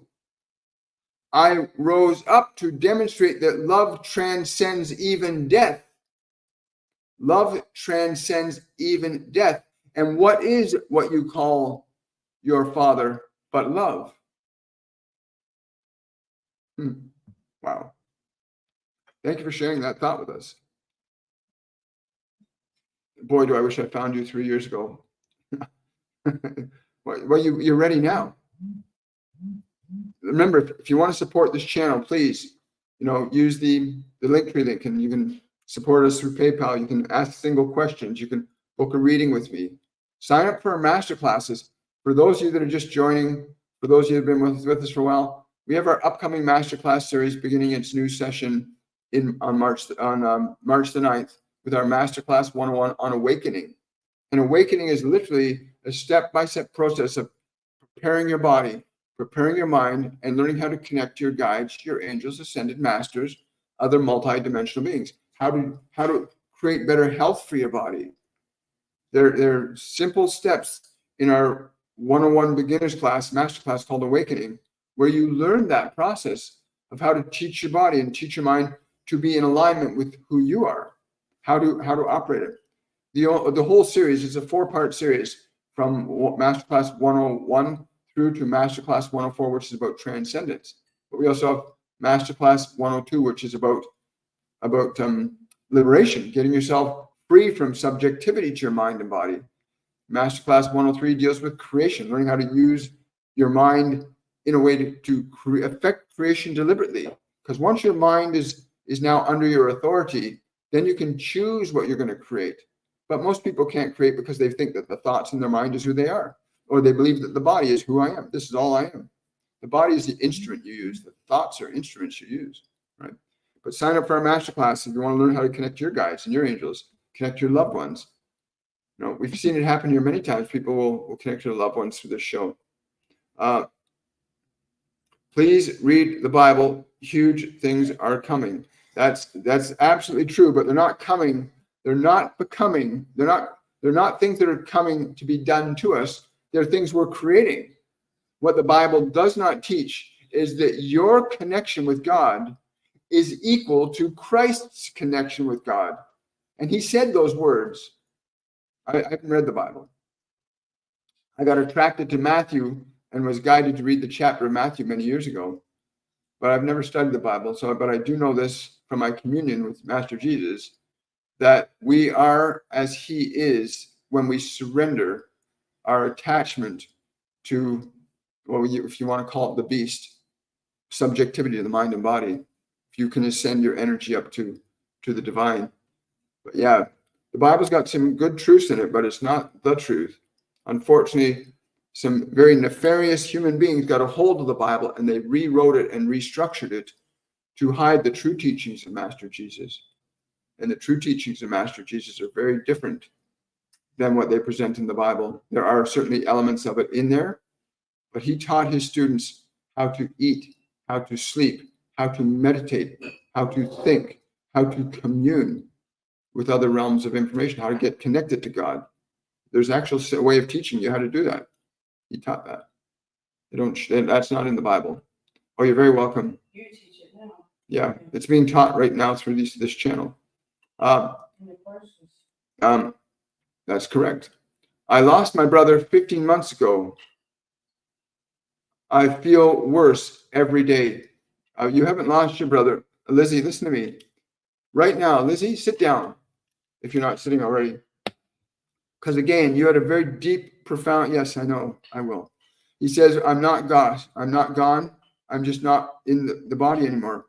I rose up to demonstrate that love transcends even death. Love transcends even death. And what is what you call your Father but love? Wow. Thank you for sharing that thought with us. Boy, do I wish I found you 3 years ago. Well, you're ready now. Remember, if you want to support this channel, please, use the Linktree link, and you can support us through PayPal. You can ask single questions. You can book a reading with me. Sign up for our masterclasses. For those of you that are just joining, for those of you who have been with us for a while, we have our upcoming masterclass series beginning its new session on March the 9th with our masterclass 101 on awakening. And awakening is literally a step-by-step process of preparing your body, preparing your mind, and learning how to connect to your guides, your angels, ascended masters, other multidimensional beings. How to create better health for your body. There are simple steps in our 101 beginners class, masterclass called Awakening, where you learn that process of how to teach your body and teach your mind to be in alignment with who you are, how to operate it. The whole series is a 4-part series from Masterclass 101 through to Masterclass 104, which is about transcendence. But we also have Masterclass 102, which is about liberation, getting yourself free from subjectivity to your mind and body. Masterclass 103 deals with creation, learning how to use your mind in a way to affect creation deliberately. Because once your mind is now under your authority, then you can choose what you're going to create. But most people can't create because they think that the thoughts in their mind is who they are, or they believe that the body is who I am. This is all I am. The body is the instrument you use. The thoughts are instruments you use, right? But sign up for our masterclass if you want to learn how to connect your guides and your angels, connect your loved ones. You know, we've seen it happen here many times. People will connect their loved ones through this show. Please read the Bible. Huge things are coming. That's absolutely true, but they're not coming. They're not becoming. They're not things that are coming to be done to us. They're things we're creating. What the Bible does not teach is that your connection with God is equal to Christ's connection with God. And he said those words. I haven't read the Bible. I got attracted to Matthew and was guided to read the chapter of Matthew many years ago. But I've never studied the Bible. But I do know this from my communion with Master Jesus, that we are as he is when we surrender our attachment to, well, if you want to call it the beast, subjectivity of the mind and body. If you can ascend your energy up to the divine. But yeah, the Bible's got some good truths in it, but it's not the truth. Unfortunately, some very nefarious human beings got a hold of the Bible and they rewrote it and restructured it to hide the true teachings of Master Jesus. And the true teachings of Master Jesus are very different than what they present in the Bible. There are certainly elements of it in there, but he taught his students how to eat, how to sleep, how to meditate, how to think, how to commune with other realms of information, how to get connected to God. There's actual way of teaching you how to do that. He taught that. That's not in the Bible. Oh, you're very welcome. You teach it now. Yeah, it's being taught right now through this channel. That's correct. I lost my brother 15 months ago. I feel worse every day. You haven't lost your brother. Lizzie, listen to me. Right now, Lizzie, sit down if you're not sitting already. Because again, you had a very deep, profound, yes, I know, I will. He says, I'm not gone. I'm just not in the body anymore.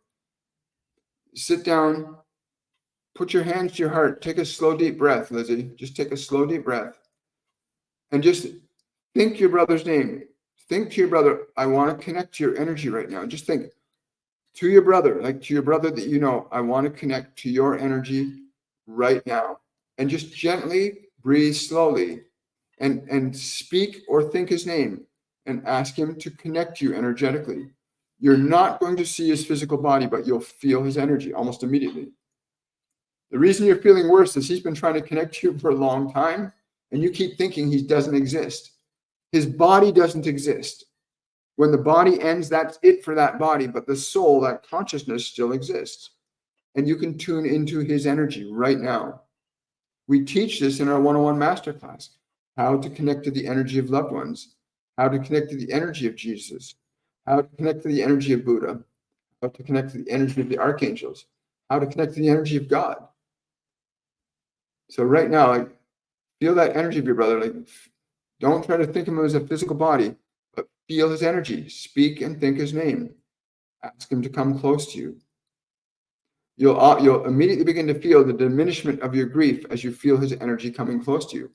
Sit down, put your hands to your heart. Take a slow, deep breath, Lizzie. Just take a slow, deep breath. And just think your brother's name. Think to your brother, I want to connect to your energy right now. Just think to your brother, like to your brother that you know, I want to connect to your energy right now. And just gently breathe slowly and speak or think his name and ask him to connect you energetically. You're not going to see his physical body, but you'll feel his energy almost immediately. The reason you're feeling worse is he's been trying to connect to you for a long time, and you keep thinking he doesn't exist. His body doesn't exist. When the body ends, that's it for that body, but the soul, that consciousness still exists. And you can tune into his energy right now. We teach this in our 101 masterclass, how to connect to the energy of loved ones, how to connect to the energy of Jesus, how to connect to the energy of Buddha, how to connect to the energy of the archangels, how to connect to the energy of God. So right now, like, feel that energy of your brother. Like, don't try to think of him as a physical body, but feel his energy. Speak and think his name. Ask him to come close to you. You'll immediately begin to feel the diminishment of your grief as you feel his energy coming close to you.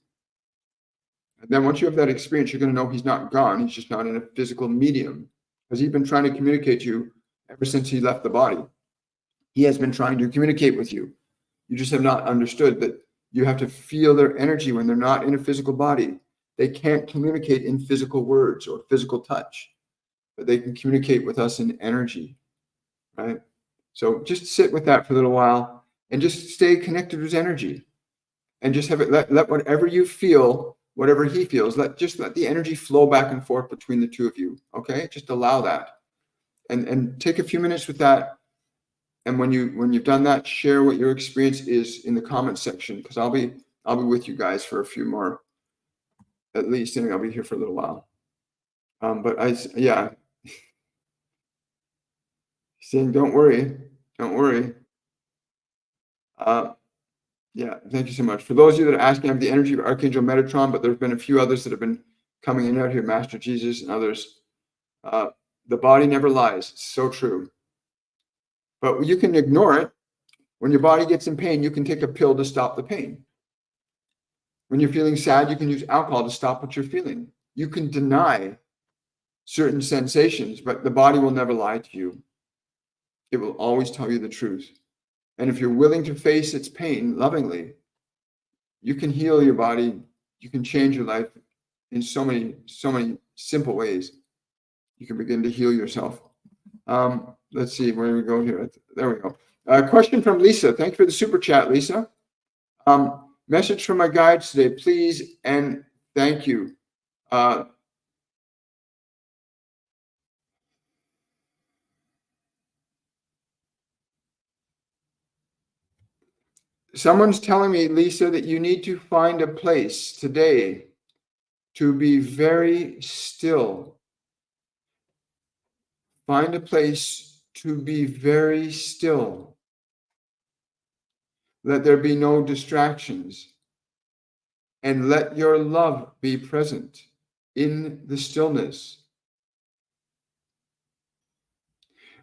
And then once you have that experience, you're going to know he's not gone. He's just not in a physical medium, because he's been trying to communicate to you ever since he left the body. He has been trying to communicate with you. You just have not understood that you have to feel their energy when they're not in a physical body. They can't communicate in physical words or physical touch, but they can communicate with us in energy, right? So just sit with that for a little while and just stay connected to his energy, and just have it let whatever you feel, whatever he feels, let the energy flow back and forth between the two of you. Okay, just allow that, and take a few minutes with that. And when you've done that, share what your experience is in the comment section, because I'll be with you guys for a few more, at least, and I'll be here for a little while. But saying don't worry. Yeah, thank you so much. For those of you that are asking, I have the energy of Archangel Metatron, but there's been a few others that have been coming in and out here, Master Jesus and others. The body never lies. It's so true. But you can ignore it. When your body gets in pain, you can take a pill to stop the pain. When you're feeling sad, you can use alcohol to stop what you're feeling. You can deny certain sensations, but the body will never lie to you. It will always tell you the truth. And if you're willing to face its pain lovingly, you can heal your body. You can change your life in so many simple ways. You can begin to heal yourself. Let's see, where do we go here? There we go. Question from Lisa. Thank you for the super chat, Lisa. Message from my guides today, please, and thank you. Someone's telling me, Lisa, that you need to find a place today to be very still. Find a place to be very still. Let there be no distractions. And let your love be present in the stillness.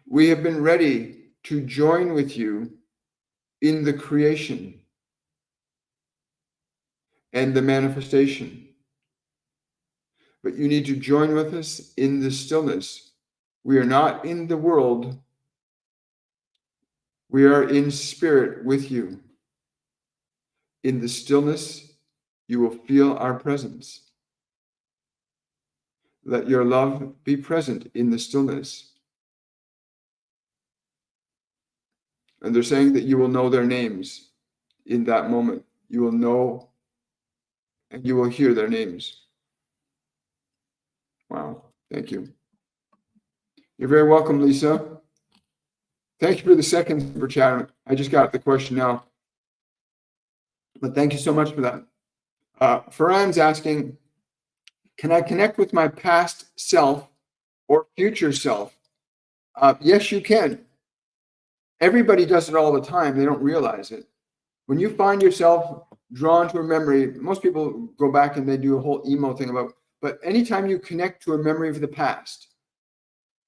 We have been ready to join with you in the creation and the manifestation. But you need to join with us in the stillness. We are not in the world. We are in spirit with you. In the stillness, you will feel our presence. Let your love be present in the stillness. And they're saying that you will know their names in that moment. You will know and you will hear their names. Wow. Thank you. You're very welcome, Lisa. Thank you for the second super chat. I just got the question now. But thank you so much for that. Farhan's asking, can I connect with my past self or future self? Yes, you can. Everybody does it all the time. They don't realize it. When you find yourself drawn to a memory, most people go back and they do a whole emo thing about, but anytime you connect to a memory of the past,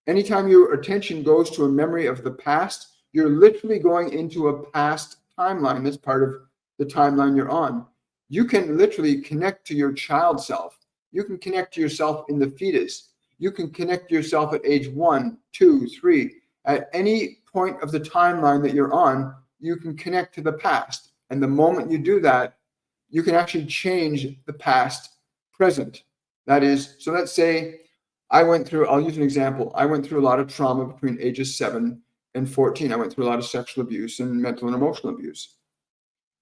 anytime your attention goes to a memory of the past, you're literally going into a past timeline that's part of the timeline you're on. You can literally connect to your child self. You can connect to yourself in the fetus. You can connect to yourself at age 1, 2, 3. At any point of the timeline that you're on, you can connect to the past. And the moment you do that, you can actually change the past present. That is, so let's say I went through, I'll use an example. I went through a lot of trauma between ages 7 and 14. I went through a lot of sexual abuse and mental and emotional abuse.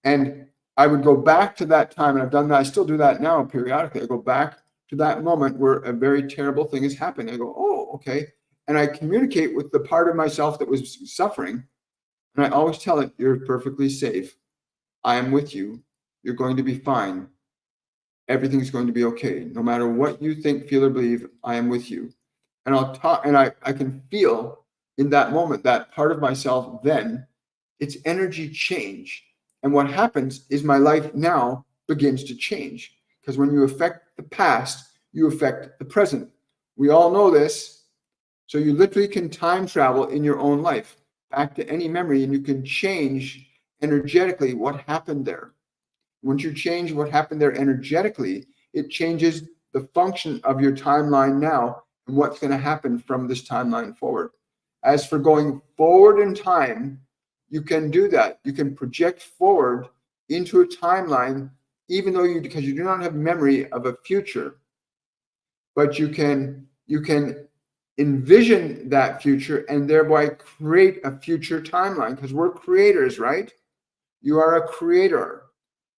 And I would go back to that time, and I've done that. I still do that now periodically. I go back to that moment where a very terrible thing is happening. I go, oh, okay. And I communicate with the part of myself that was suffering. And I always tell it, you're perfectly safe. I am with you. You're going to be fine. Everything's going to be okay. No matter what you think, feel, or believe, I am with you. And I'll talk, and I can feel in that moment, that part of myself, then it's energy change. And what happens is my life now begins to change. Because when you affect the past, you affect the present. We all know this. So you literally can time travel in your own life back to any memory, and you can change energetically what happened there. Once you change what happened there energetically, it changes the function of your timeline now and what's going to happen from this timeline forward. As for going forward in time, you can do that. You can project forward into a timeline, even though because you do not have memory of a future, but you can envision that future and thereby create a future timeline, because we're creators, right? You are a creator.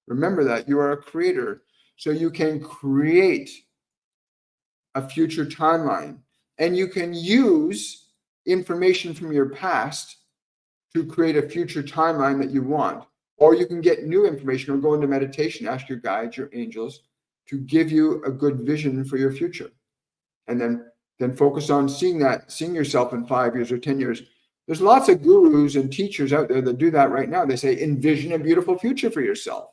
Remember that you are a creator. So you can create a future timeline, and you can use information from your past to create a future timeline that you want. Or you can get new information or go into meditation, ask your guides, your angels, to give you a good vision for your future. And then focus on seeing yourself in 5 years or 10 years. There's lots of gurus and teachers out there that do that right now. They say, envision a beautiful future for yourself.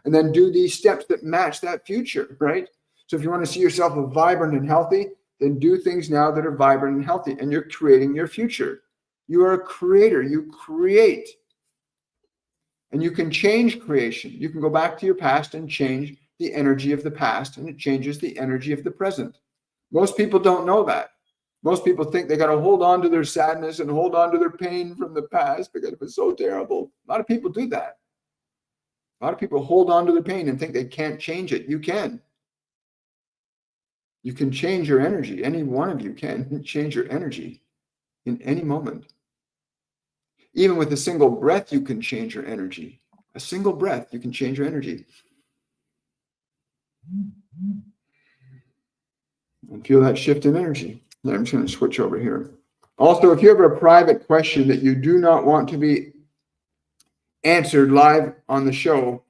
And then do these steps that match that future, right? So if you want to see yourself as vibrant and healthy, then do things now that are vibrant and healthy, and you're creating your future. You are a creator. You create. And you can change creation. You can go back to your past and change the energy of the past, and it changes the energy of the present. Most people don't know that. Most people think they got to hold on to their sadness and hold on to their pain from the past because it was so terrible. A lot of people do that. A lot of people hold on to the pain and think they can't change it. You can. You can change your energy. Any one of you can change your energy in any moment. Even with a single breath, you can change your energy. A single breath, you can change your energy. And feel that shift in energy. I'm just going to switch over here. Also, if you have a private question that you do not want to be answered live on the show,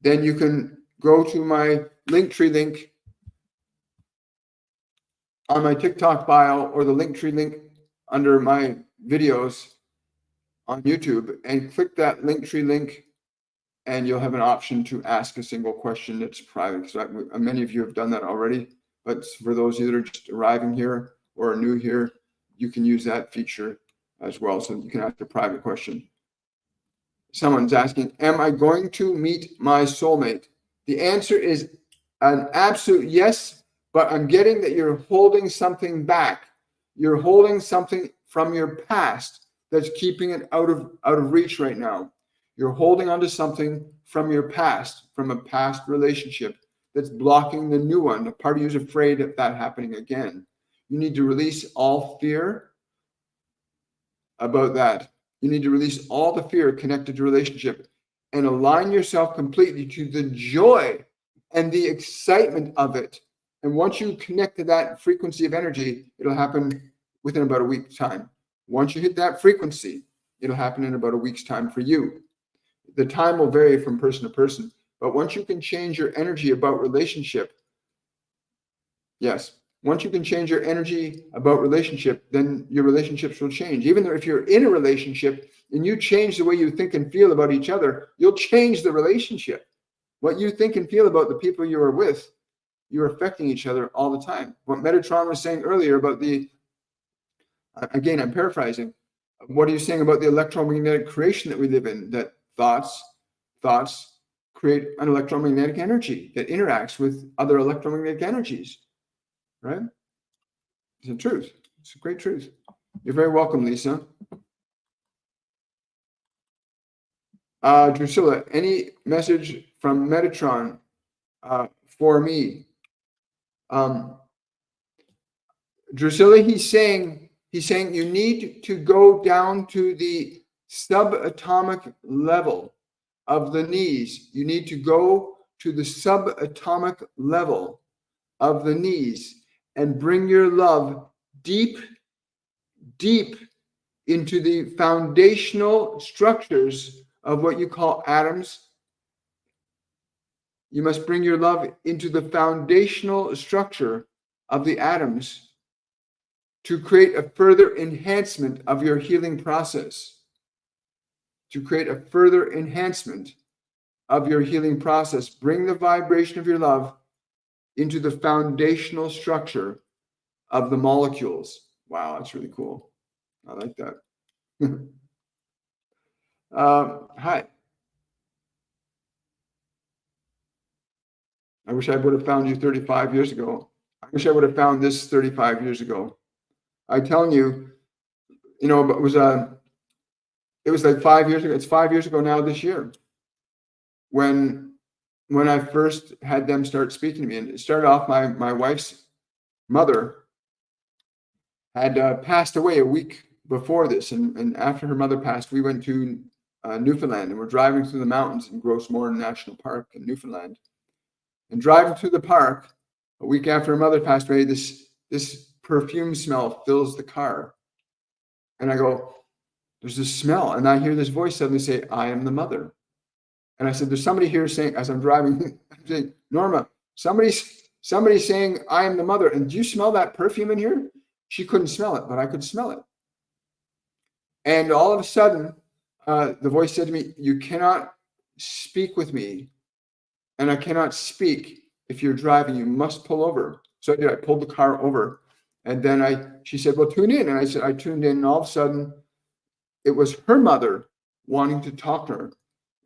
then you can go to my Linktree link on my TikTok bio or the Linktree link under my videos on YouTube and click that Linktree link, and you'll have an option to ask a single question that's private. So many of you have done that already, but for those of you that are just arriving here or are new here, you can use that feature as well. So you can ask a private question. Someone's asking, am I going to meet my soulmate? The answer is an absolute yes, but I'm getting that you're holding something back. You're holding something from your past that's keeping it out of reach right now. You're holding onto something from your past, from a past relationship that's blocking the new one. A part of you is afraid of that happening again. You need to release all fear about that. You need to release all the fear connected to relationship and align yourself completely to the joy and the excitement of it. And once you connect to that frequency of energy, it'll happen within about a week's time. Once you hit that frequency, it'll happen in about a week's time for you. The time will vary from person to person, but once you can change your energy about relationship, yes, once you can change your energy about relationship, then your relationships will change. Even though if you're in a relationship and you change the way you think and feel about each other, you'll change the relationship. What you think and feel about the people you are with, you're affecting each other all the time. What Metatron was saying earlier about again, I'm paraphrasing. What are you saying about the electromagnetic creation that we live in? That thoughts create an electromagnetic energy that interacts with other electromagnetic energies, right? It's a truth. It's a great truth. You're very welcome, Lisa. Drusilla, any message from Metatron for me? Drusilla, he's saying you need to go down to the subatomic level of the knees. You need to go to the subatomic level of the knees and bring your love deep, deep into the foundational structures of what you call atoms. You must bring your love into the foundational structure of the atoms to create a further enhancement of your healing process. To create a further enhancement of your healing process. Bring the vibration of your love into the foundational structure of the molecules. Wow, that's really cool. I like that. Hi. I wish I would have found you 35 years ago. I wish I would have found this 35 years ago. I'm telling you, it was like 5 years ago. It's 5 years ago now this year when I first had them start speaking to me. And it started off, my wife's mother had passed away a week before this. And after her mother passed, we went to Newfoundland, and we're driving through the mountains in Grossmoor National Park in Newfoundland. And driving through the park, a week after her mother passed away, this perfume smell fills the car. And I go, there's this smell. And I hear this voice suddenly say, I am the mother. And I said, there's somebody here saying, as I'm driving, I'm saying, Norma, somebody's saying, I am the mother. And do you smell that perfume in here? She couldn't smell it, but I could smell it. And all of a sudden, the voice said to me, you cannot speak with me. And I cannot speak if you're driving. You must pull over. So I did. I pulled the car over. And then she said, well, tune in. And I said, I tuned in. And all of a sudden, it was her mother wanting to talk to her.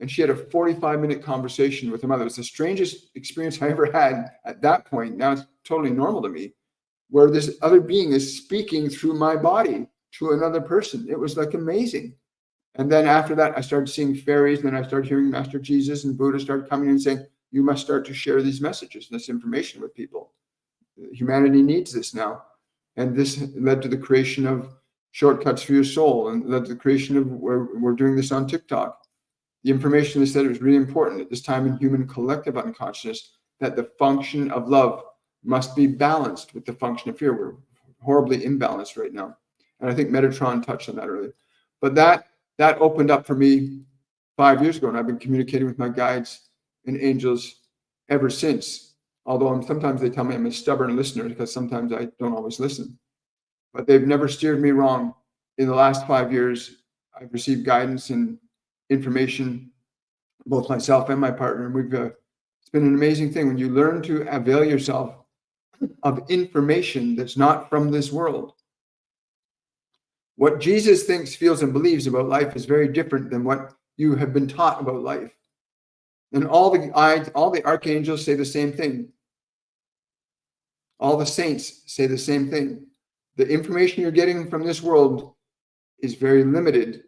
And she had a 45-minute conversation with her mother. It was the strangest experience I ever had at that point. Now it's totally normal to me. where this other being is speaking through my body to another person. It was like amazing. And then after that, I started seeing fairies. Then I started hearing Master Jesus and Buddha started coming in and saying, you must start to share these messages, this information with people. Humanity needs this now. And this led to the creation of Shortcuts for Your Soul, and led to the creation of, we're doing this on TikTok. The information they said was really important at this time in human collective unconsciousness, that the function of love must be balanced with the function of fear. We're horribly imbalanced right now. And I think Metatron touched on that earlier. But that opened up for me 5 years ago, and I've been communicating with my guides and angels ever since. Although sometimes they tell me I'm a stubborn listener, because sometimes I don't always listen. But they've never steered me wrong. In the last 5 years, I've received guidance and information, both myself and my partner. And it's been an amazing thing when you learn to avail yourself of information that's not from this world. What Jesus thinks, feels, and believes about life is very different than what you have been taught about life. And all the archangels say the same thing. All the saints say the same thing. The information you're getting from this world is very limited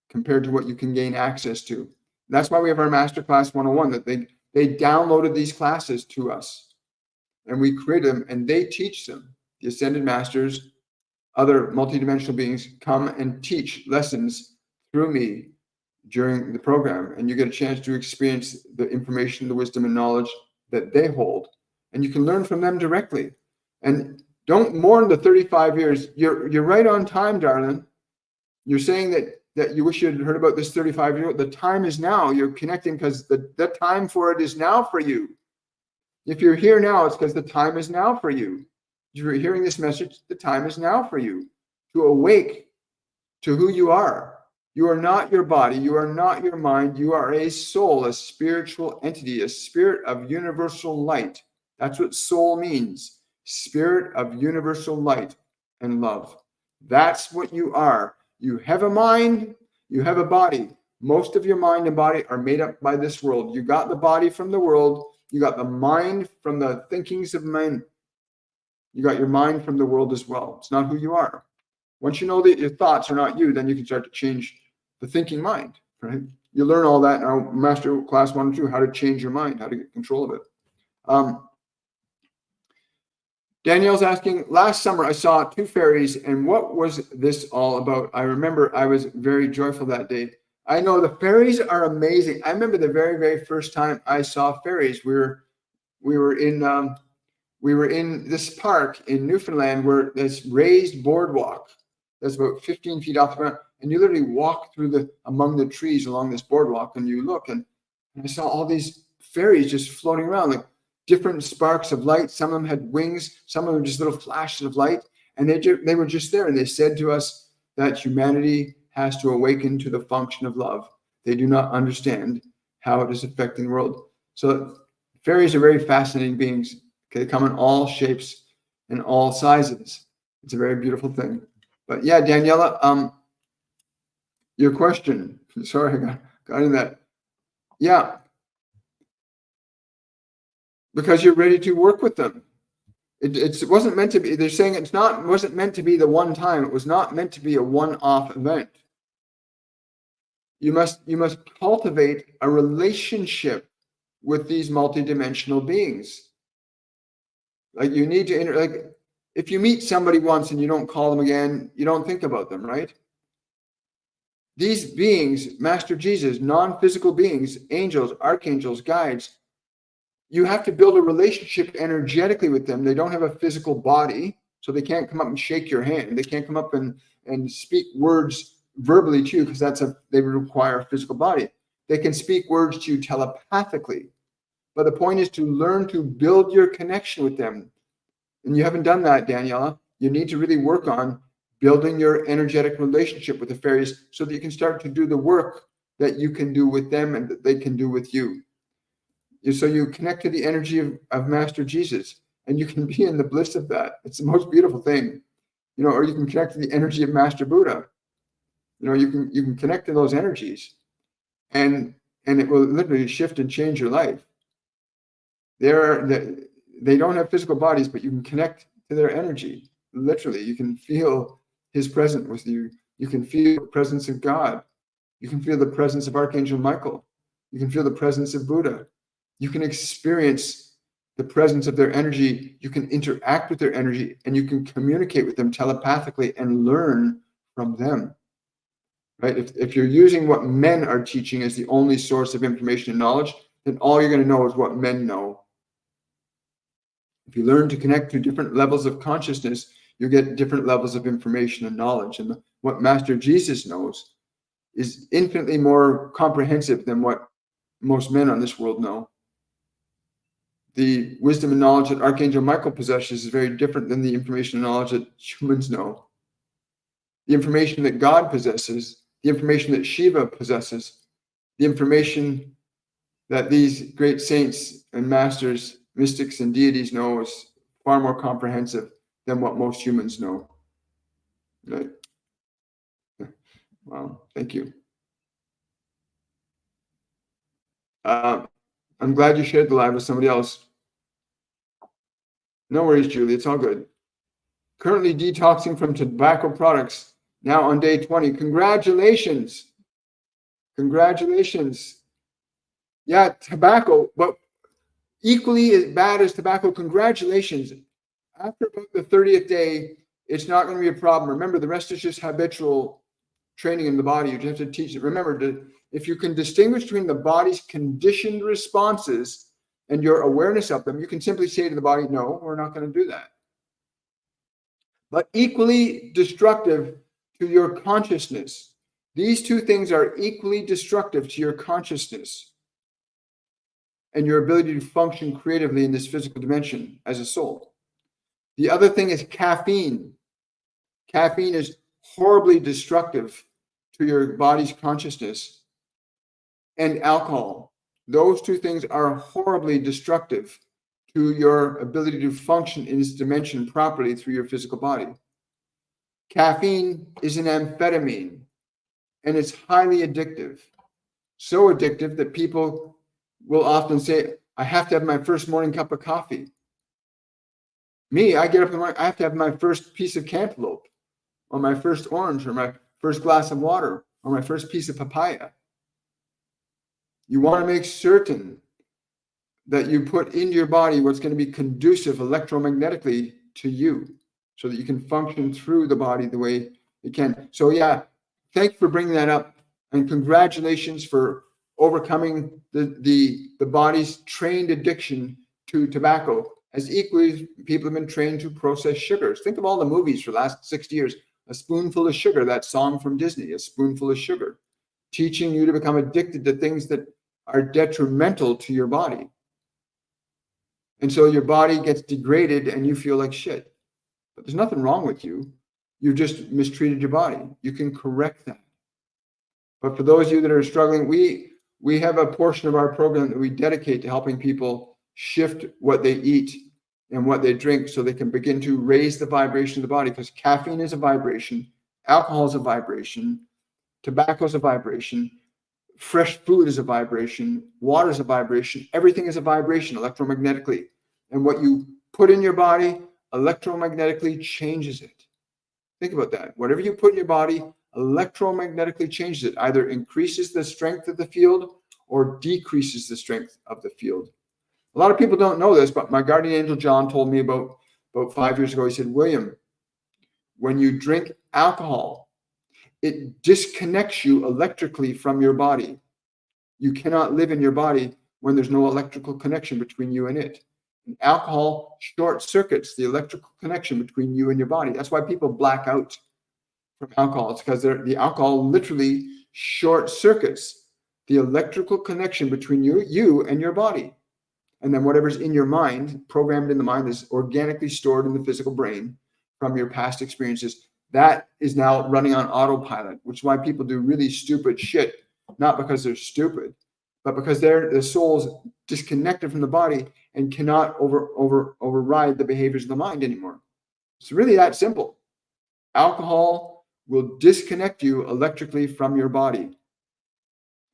compared to what you can gain access to. That's why we have our Masterclass 101, that they downloaded these classes to us. And we create them, and they teach them. The Ascended Masters, other multidimensional beings come and teach lessons through me during the program. And you get a chance to experience the information, the wisdom, and knowledge that they hold. And you can learn from them directly. And don't mourn the 35 years. You're right on time, darling. You're saying that you wish you had heard about this 35-year-old. The time is now. You're connecting because the time for it is now for you. If you're here now, it's because the time is now for you. If you're hearing this message, the time is now for you to awake to who you are. You are not your body. You are not your mind. You are a soul, a spiritual entity, a spirit of universal light. That's what soul means. Spirit of universal light and love. That's what you are. You have a mind, you have a body. Most of your mind and body are made up by this world. You got the body from the world. You got the mind from the thinkings of men. You got your mind from the world as well. It's not who you are. Once you know that your thoughts are not you, then you can start to change the thinking mind, right? You learn all that now, Master Class 1 and 2, how to change your mind, how to get control of it. Danielle's asking, last summer I saw 2 fairies, and what was this all about? I remember I was very joyful that day. I know the fairies are amazing. I remember the very, very first time I saw fairies. We were in this park in Newfoundland where this raised boardwalk that's about 15 feet off the ground, and you literally walk through among the trees along this boardwalk, and you look, and I saw all these fairies just floating around, like different sparks of light. Some of them had wings, some of them just little flashes of light, and they were just there. And they said to us that humanity has to awaken to the function of love. They do not understand how it is affecting the world. So fairies are very fascinating beings. They come in all shapes and all sizes. It's a very beautiful thing. But yeah, Daniela, your question. Sorry, I got in that. Yeah. Because you're ready to work with them. It wasn't meant to be. They're saying wasn't meant to be the one time. It was not meant to be a one-off event. You must cultivate a relationship with these multidimensional beings. Like you need to like if you meet somebody once and you don't call them again, you don't think about them, right? These beings, Master Jesus, non-physical beings, angels, archangels, guides, you have to build a relationship energetically with them. They don't have a physical body, so they can't come up and shake your hand. They can't come up and speak words verbally to you because they require a physical body. They can speak words to you telepathically. But the point is to learn to build your connection with them. And you haven't done that, Daniela. You need to really work on building your energetic relationship with the fairies so that you can start to do the work that you can do with them and that they can do with you. So you connect to the energy of Master Jesus, and you can be in the bliss of that. It's the most beautiful thing, or you can connect to the energy of Master Buddha. You can connect to those energies, and it will literally shift and change your life. They don't have physical bodies, but you can connect to their energy. Literally, you can feel his presence with you. You can feel the presence of God. You can feel the presence of Archangel Michael. You can feel the presence of Buddha. You can experience the presence of their energy. You can interact with their energy, and you can communicate with them telepathically and learn from them. Right? If you're using what men are teaching as the only source of information and knowledge, then all you're going to know is what men know. If you learn to connect to different levels of consciousness, you get different levels of information and knowledge. And what Master Jesus knows is infinitely more comprehensive than what most men on this world know. The wisdom and knowledge that Archangel Michael possesses is very different than the information and knowledge that humans know. The information that God possesses, the information that Shiva possesses, the information that these great saints and masters, mystics and deities know is far more comprehensive than what most humans know. Right? Wow, thank you. I'm glad you shared the live with somebody else. No worries, Julie, it's all good. Currently detoxing from tobacco products, now on day 20. Congratulations. Congratulations. Yeah, tobacco, but equally as bad as tobacco. Congratulations. After about the 30th day, it's not going to be a problem. Remember, the rest is just habitual training in the body. You just have to teach it. Remember, if you can distinguish between the body's conditioned responses and your awareness of them, you can simply say to the body, no, we're not going to do that. But equally destructive to your consciousness. These two things are equally destructive to your consciousness and your ability to function creatively in this physical dimension as a soul. The other thing is caffeine. Caffeine is horribly destructive to your body's consciousness. And alcohol. Those two things are horribly destructive to your ability to function in this dimension properly through your physical body. Caffeine is an amphetamine, and it's highly addictive. So addictive that people will often say, I have to have my first morning cup of coffee. Me, I get up in the morning, I have to have my first piece of cantaloupe, or my first orange, or my first glass of water, or my first piece of papaya. You want to make certain that you put into your body what's going to be conducive electromagnetically to you so that you can function through the body the way it can. So yeah, thank you for bringing that up, and congratulations for overcoming the body's trained addiction to tobacco, as equally as people have been trained to process sugars. Think of all the movies for the last 60 years. A spoonful of sugar, that song from Disney, a spoonful of sugar, teaching you to become addicted to things that are detrimental to your body. And so your body gets degraded and you feel like shit. But there's nothing wrong with you. You've just mistreated your body. You can correct that. But for those of you that are struggling, we have a portion of our program that we dedicate to helping people shift what they eat and what they drink so they can begin to raise the vibration of the body, because caffeine is a vibration, alcohol is a vibration, tobacco is a vibration, fresh food is a vibration, water is a vibration, everything is a vibration electromagnetically. And what you put in your body electromagnetically changes it. Think about that. Whatever you put in your body electromagnetically changes it, either increases the strength of the field or decreases the strength of the field. A lot of people don't know this, but my guardian angel John told me about 5 years ago. He said, William, when you drink alcohol, it disconnects you electrically from your body. You cannot live in your body when there's no electrical connection between you and it. And alcohol short circuits the electrical connection between you and your body. That's why people black out from alcohol. It's because the alcohol literally short circuits the electrical connection between you and your body. And then whatever's in your mind, programmed in the mind, is organically stored in the physical brain from your past experiences. That is now running on autopilot, which is why people do really stupid shit, not because they're stupid, but because the soul's disconnected from the body and cannot override the behaviors of the mind anymore. It's really that simple. Alcohol will disconnect you electrically from your body.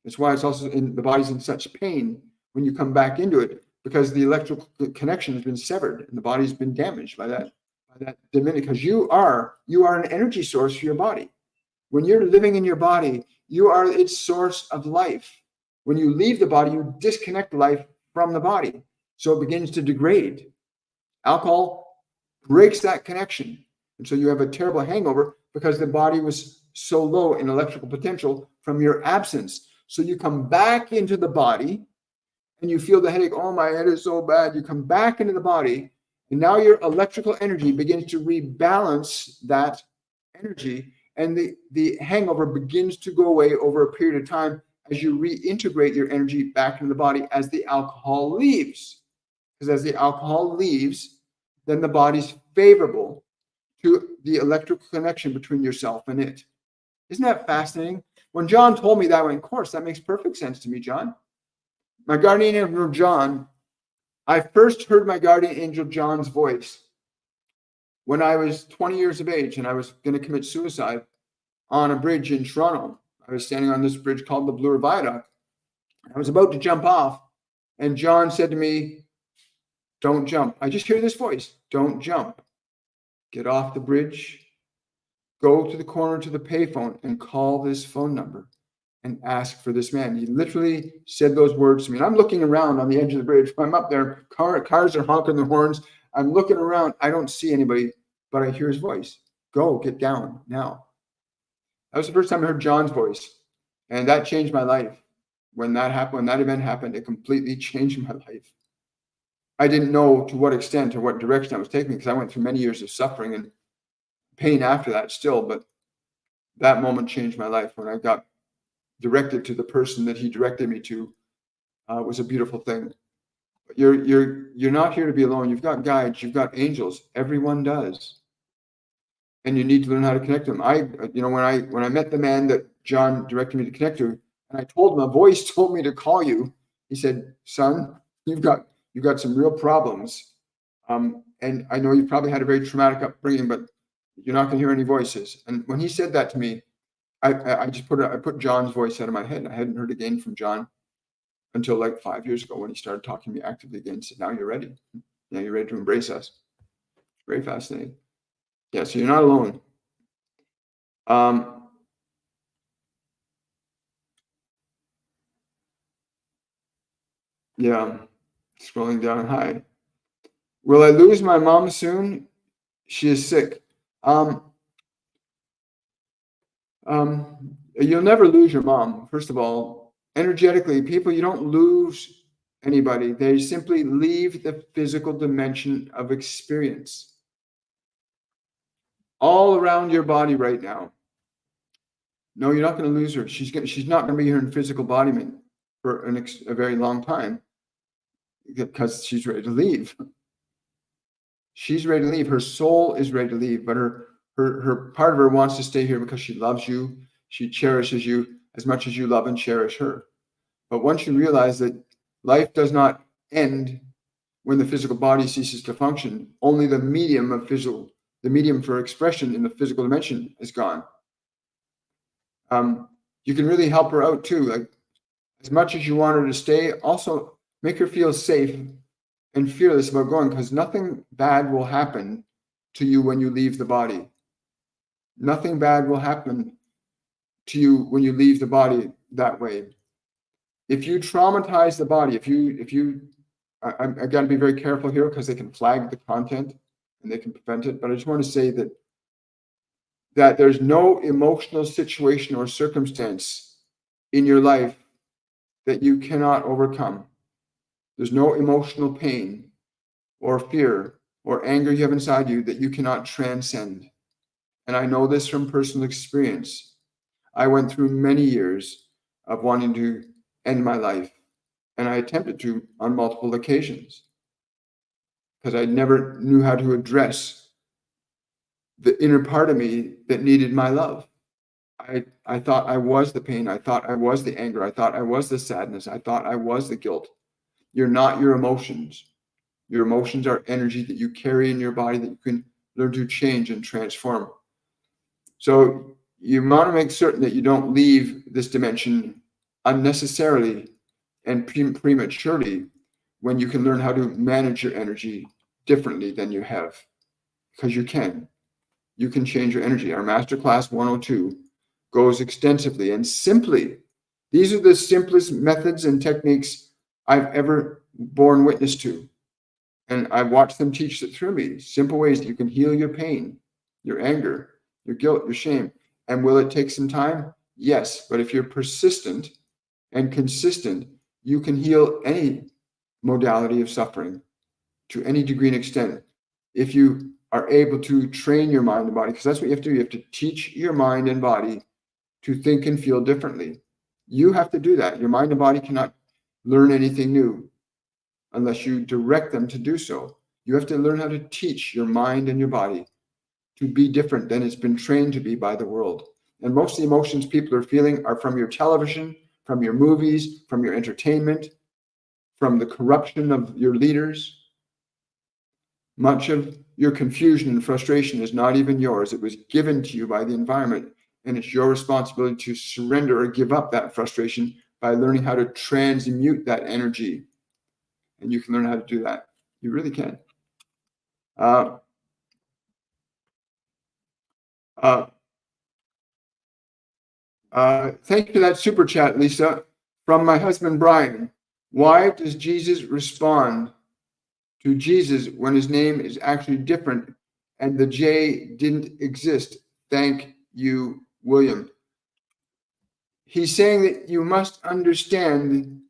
That's why it's also the body's in such pain when you come back into it, because the electrical connection has been severed and the body's been damaged by that that diminish, because you are an energy source for your body. When you're living in your body, you are its source of life. When you leave the body, you disconnect life from the body, so it begins to degrade. Alcohol breaks that connection, and so you have a terrible hangover because the body was so low in electrical potential from your absence. So you come back into the body and you feel the headache. Oh, my head is so bad. You come back into the body, and now your electrical energy begins to rebalance that energy, and the hangover begins to go away over a period of time as you reintegrate your energy back into the body as the alcohol leaves. Because as the alcohol leaves, then the body's favorable to the electrical connection between yourself and it. Isn't that fascinating? When John told me that, I went, of course, that makes perfect sense to me, John. My guardian angel, John, I first heard my guardian angel, John's voice when I was 20 years of age, and I was going to commit suicide on a bridge in Toronto. I was standing on this bridge called the Bloor Viaduct. I was about to jump off, and John said to me, don't jump. I just hear this voice. Don't jump. Get off the bridge. Go to the corner to the payphone and call this phone number and ask for this man. He literally said those words to me. And I'm looking around on the edge of the bridge. I'm up there. Cars are honking their horns. I'm looking around. I don't see anybody, but I hear his voice. Go, get down now. That was the first time I heard John's voice. And that changed my life. When that happened, when that event happened, it completely changed my life. I didn't know to what extent or what direction I was taking, because I went through many years of suffering and pain after that still. But that moment changed my life when I got directed to the person that he directed me to. Was a beautiful thing. But you're not here to be alone. You've got guides, you've got angels. Everyone does, and you need to learn how to connect to them. When I met the man that John directed me to connect to, and I told him, a voice told me to call you. He said, "Son, you've got some real problems, and I know you probably had a very traumatic upbringing, but you're not going to hear any voices." And when he said that to me, I put John's voice out of my head. I hadn't heard again from John until like 5 years ago, when he started talking to me actively again. He said, "Now you're ready. Now you're ready to embrace us." Very fascinating. Yeah, so you're not alone. Yeah, scrolling down high. Will I lose my mom soon? She is sick. You'll never lose your mom. First of all, energetically, people, you don't lose anybody. They simply leave the physical dimension of experience. All around your body right now. No, you're not going to lose her. She's not going to be here in physical embodiment for a very long time, because she's ready to leave. She's ready to leave. Her soul is ready to leave, but her part of her wants to stay here because she loves you. She cherishes you as much as you love and cherish her. But once you realize that life does not end when the physical body ceases to function, only the medium for expression in the physical dimension is gone. You can really help her out too. Like, as much as you want her to stay, also make her feel safe and fearless about going, because nothing bad will happen to you when you leave the body. Nothing bad will happen to you when you leave the body that way. If you traumatize the body, I got to be very careful here, because they can flag the content and they can prevent it. But I just want to say that there's no emotional situation or circumstance in your life that you cannot overcome. There's no emotional pain or fear or anger you have inside you that you cannot transcend. And I know this from personal experience. I went through many years of wanting to end my life, and I attempted to on multiple occasions, because I never knew how to address the inner part of me that needed my love. I thought I was the pain. I thought I was the anger. I thought I was the sadness. I thought I was the guilt. You're not your emotions. Your emotions are energy that you carry in your body that you can learn to change and transform. So you want to make certain that you don't leave this dimension unnecessarily and prematurely, when you can learn how to manage your energy differently than you have. because you can. You can change your energy. Our Masterclass 102 goes extensively and simply. These are the simplest methods and techniques I've ever borne witness to. And I've watched them teach it through me. Simple ways that you can heal your pain, your anger, your guilt, your shame. And will it take some time? Yes. But if you're persistent and consistent, you can heal any modality of suffering to any degree and extent. If you are able to train your mind and body, because that's what you have to do. You have to teach your mind and body to think and feel differently. You have to do that. Your mind and body cannot learn anything new unless you direct them to do so. You have to learn how to teach your mind and your body to be different than it's been trained to be by the world. And most of the emotions people are feeling are from your television, from your movies, from your entertainment, from the corruption of your leaders. Much of your confusion and frustration is not even yours. It was given to you by the environment, and it's your responsibility to surrender or give up that frustration by learning how to transmute that energy. And you can learn how to do that. You really can. Thank you for that super chat, Lisa. From my husband, Brian. Why does Jesus respond to Jesus when his name is actually different and the J didn't exist? Thank you, William. He's saying that you must understand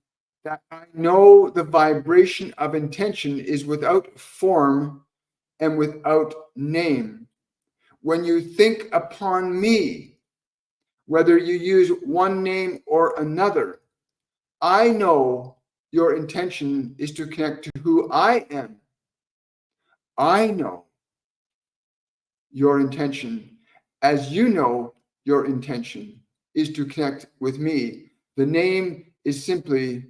that I know the vibration of intention is without form and without name. When you think upon me, whether you use one name or another, I know your intention is to connect to who I am. I know your intention, as you know your intention is to connect with me. The name is simply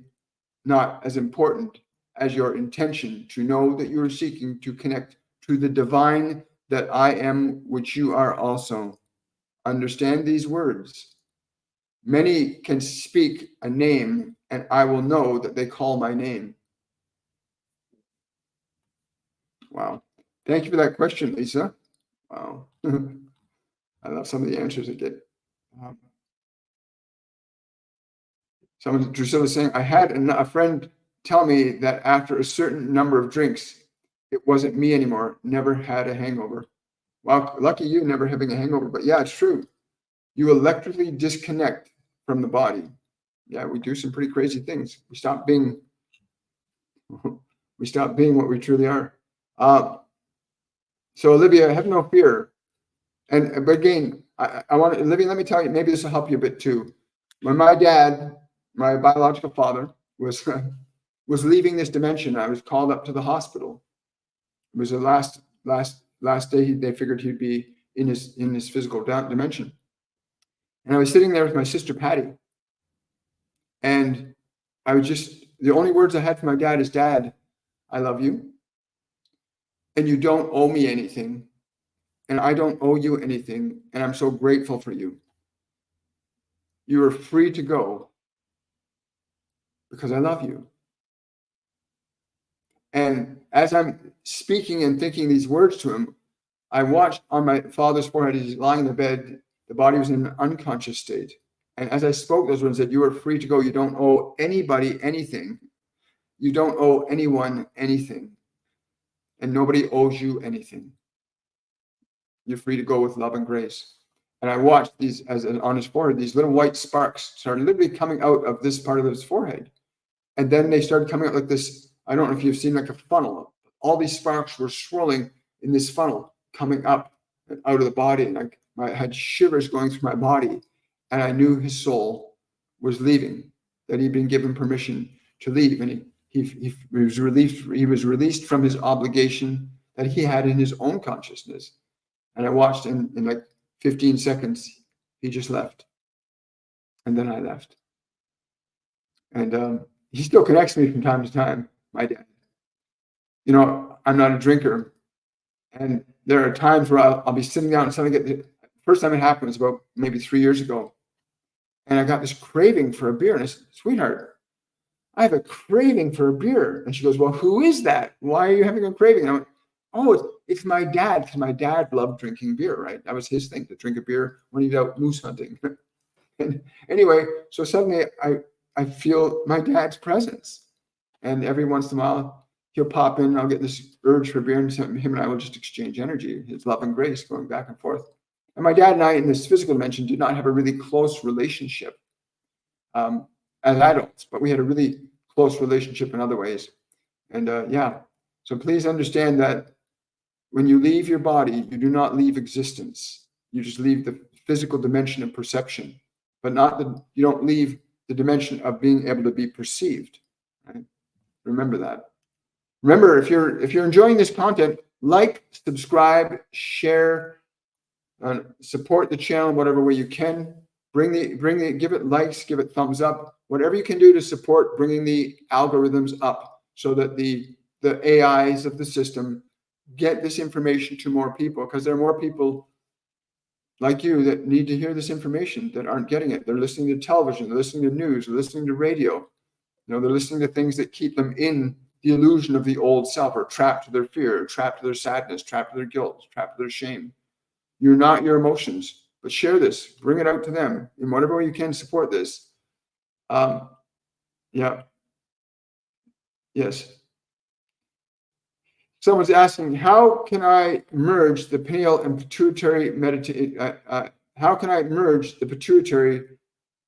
not as important as your intention to know that you are seeking to connect to the divine that I am, which you are also. Understand these words. Many can speak a name, and I will know that they call my name. Wow. Thank you for that question, Lisa. Wow. I love some of the answers I get. Someone, Drusilla, saying, I had a friend tell me that after a certain number of drinks, it wasn't me anymore. Never had a hangover. Wow, lucky you, never having a hangover. But yeah, it's true. You electrically disconnect from the body. Yeah, we do some pretty crazy things. We stop being what we truly are. So Olivia, have no fear. But again, I want to, Olivia, let me tell you, maybe this will help you a bit too. When my dad, my biological father, was leaving this dimension, I was called up to the hospital. It was the last day they figured he'd be in his physical dimension. And I was sitting there with my sister Patty. And I was just, the only words I had from my dad is, Dad, I love you. And you don't owe me anything. And I don't owe you anything. And I'm so grateful for you. You are free to go because I love you. And as I'm speaking and thinking these words to him, I watched on my father's forehead, he's lying in the bed, the body was in an unconscious state. And as I spoke those words, I said, you are free to go. You don't owe anybody anything. You don't owe anyone anything. And nobody owes you anything. You're free to go with love and grace. And I watched these, on his forehead, these little white sparks started literally coming out of this part of his forehead. And then they started coming out like this. I don't know if you've seen like a funnel. All these sparks were swirling in this funnel, coming up and out of the body. And I had shivers going through my body. And I knew his soul was leaving, that he'd been given permission to leave. And he was released from his obligation that he had in his own consciousness. And I watched in like 15 seconds, he just left. And then I left. And he still connects me from time to time, my dad. You know, I'm not a drinker. And there are times where I'll be sitting down and suddenly the first time it happened was about maybe 3 years ago. And I got this craving for a beer. And I said, sweetheart, I have a craving for a beer. And she goes, well, who is that? Why are you having a craving? And I went, oh, it's my dad, because my dad loved drinking beer, right? That was his thing, to drink a beer when he was out moose hunting. And anyway, so suddenly I feel my dad's presence. And every once in a while, he'll pop in and I'll get this urge for beer, and him and I will just exchange energy, his love and grace going back and forth. And my dad and I in this physical dimension did not have a really close relationship as adults, but we had a really close relationship in other ways. And yeah, so please understand that when you leave your body, you do not leave existence. You just leave the physical dimension of perception, but you don't leave the dimension of being able to be perceived. Right? Remember that. Remember, if you're enjoying this content, like, subscribe, share, support the channel in whatever way you can. Give it likes, give it thumbs up, whatever you can do to support bringing the algorithms up so that the AIs of the system get this information to more people, because there are more people like you that need to hear this information that aren't getting it. They're listening to television, they're listening to news, they're listening to radio. They're listening to things that keep them in the illusion of the old self, or trapped to their fear, or trapped to their sadness, trapped to their guilt, trapped to their shame. You're not your emotions, but share this, bring it out to them in whatever way you can. Support this. Yeah. Yes. Someone's asking, how can I merge the pineal and pituitary how can I merge the pituitary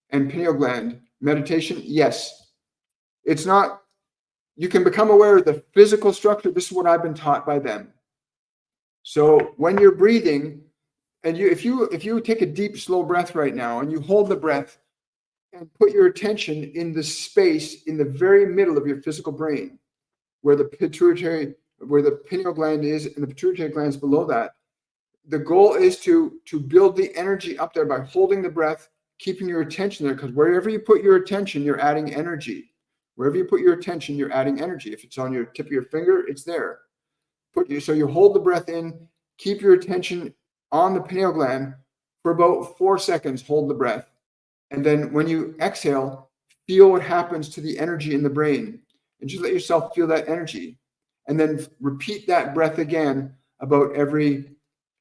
and pineal gland meditation? Yes. It's not, you can become aware of the physical structure. This is what I've been taught by them. So when you're breathing, and if you take a deep, slow breath right now, and you hold the breath and put your attention in the space in the very middle of your physical brain, where the pineal gland is, and the pituitary gland is below that. The goal is to build the energy up there by holding the breath, keeping your attention there, because wherever you put your attention, you're adding energy. Wherever you put your attention, you're adding energy. If it's on your tip of your finger, it's there. So you hold the breath in, keep your attention on the pineal gland for about 4 seconds, hold the breath. And then when you exhale, feel what happens to the energy in the brain, and just let yourself feel that energy. And then repeat that breath again about every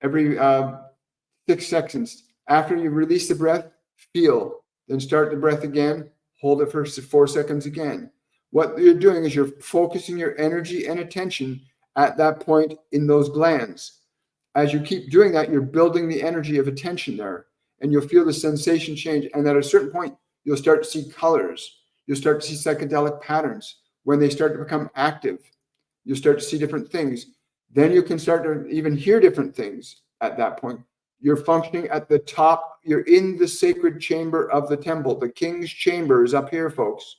6 seconds. After you release the breath, feel, then start the breath again, hold it for 4 seconds again. What you're doing is you're focusing your energy and attention at that point in those glands. As you keep doing that, you're building the energy of attention there, and you'll feel the sensation change. And at a certain point, you'll start to see colors. You'll start to see psychedelic patterns. When they start to become active, you'll start to see different things. Then you can start to even hear different things at that point. You're functioning at the top. You're in the sacred chamber of the temple. The king's chamber is up here, folks.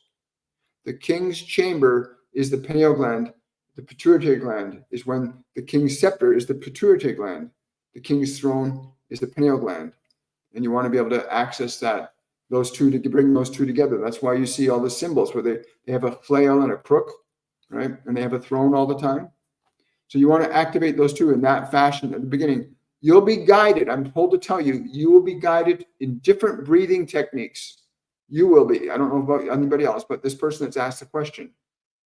The king's chamber is the pineal gland. The pituitary gland is when the king's scepter is the pituitary gland. The king's throne is the pineal gland. And you want to be able to access those two, to bring those two together. That's why you see all the symbols where they have a flail and a crook, right? And they have a throne all the time. So you want to activate those two in that fashion at the beginning. You'll be guided. I'm told to tell you, you will be guided in different breathing techniques. You will be. I don't know about anybody else, but this person that's asked the question.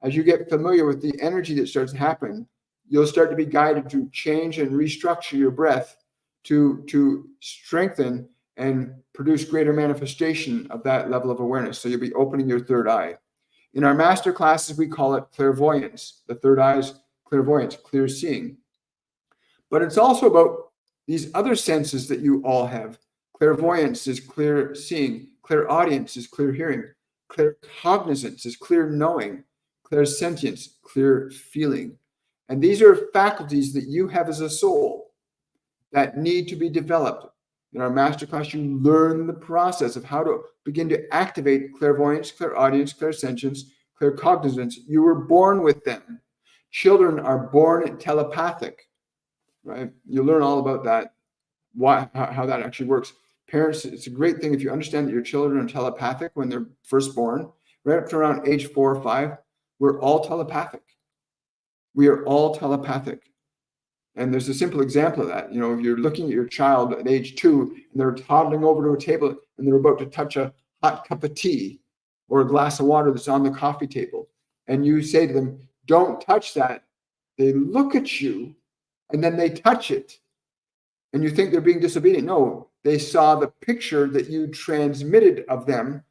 As you get familiar with the energy that starts to happen, you'll start to be guided to change and restructure your breath to strengthen and produce greater manifestation of that level of awareness. So you'll be opening your third eye. In our master classes, we call it clairvoyance. The third eye is clairvoyance, clear seeing. But it's also about these other senses that you all have. Clairvoyance is clear seeing. Clairaudience is clear hearing. Claircognizance is clear knowing. Clairsentience, clear feeling. And these are faculties that you have as a soul that need to be developed. In our masterclass, you learn the process of how to begin to activate clairvoyance, clairaudience, clairsentience, claircognizance. You were born with them. Children are born telepathic, right? You learn all about that, how that actually works. Parents, it's a great thing if you understand that your children are telepathic when they're first born. Right up to around age 4 or 5, we're all telepathic. We are all telepathic. And there's a simple example of that. You know, if you're looking at your child at age 2 and they're toddling over to a table and they're about to touch a hot cup of tea or a glass of water that's on the coffee table, and you say to them, don't touch that. They look at you and then they touch it, and you think they're being disobedient. No, they saw the picture that you transmitted of them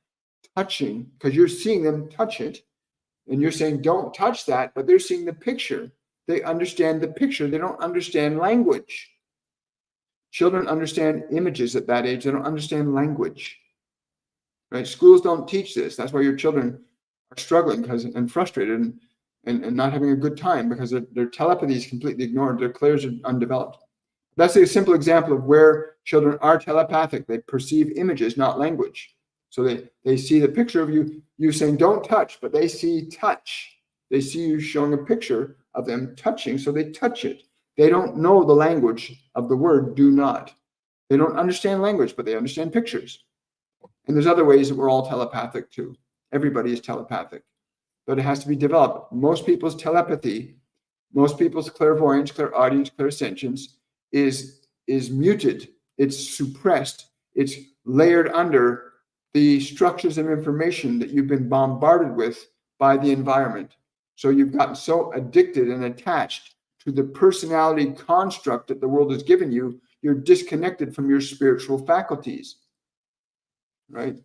touching, because you're seeing them touch it, and you're saying, don't touch that, but they're seeing the picture. They understand the picture. They don't understand language. Children understand images at that age. They don't understand language. Right? Schools don't teach this. That's why your children are struggling and frustrated and not having a good time, because their telepathy is completely ignored. Their clairs are undeveloped. That's a simple example of where children are telepathic. They perceive images, not language. So they see the picture of you saying, don't touch, but they see touch. They see you showing a picture of them touching, so they touch it. They don't know the language of the word do not. They don't understand language, but they understand pictures. And there's other ways that we're all telepathic too. Everybody is telepathic, but it has to be developed. Most people's telepathy, most people's clairvoyance, clairaudience, clairsentience is muted. It's suppressed. It's layered under the structures of information that you've been bombarded with by the environment. So you've gotten so addicted and attached to the personality construct that the world has given you, you're disconnected from your spiritual faculties, right?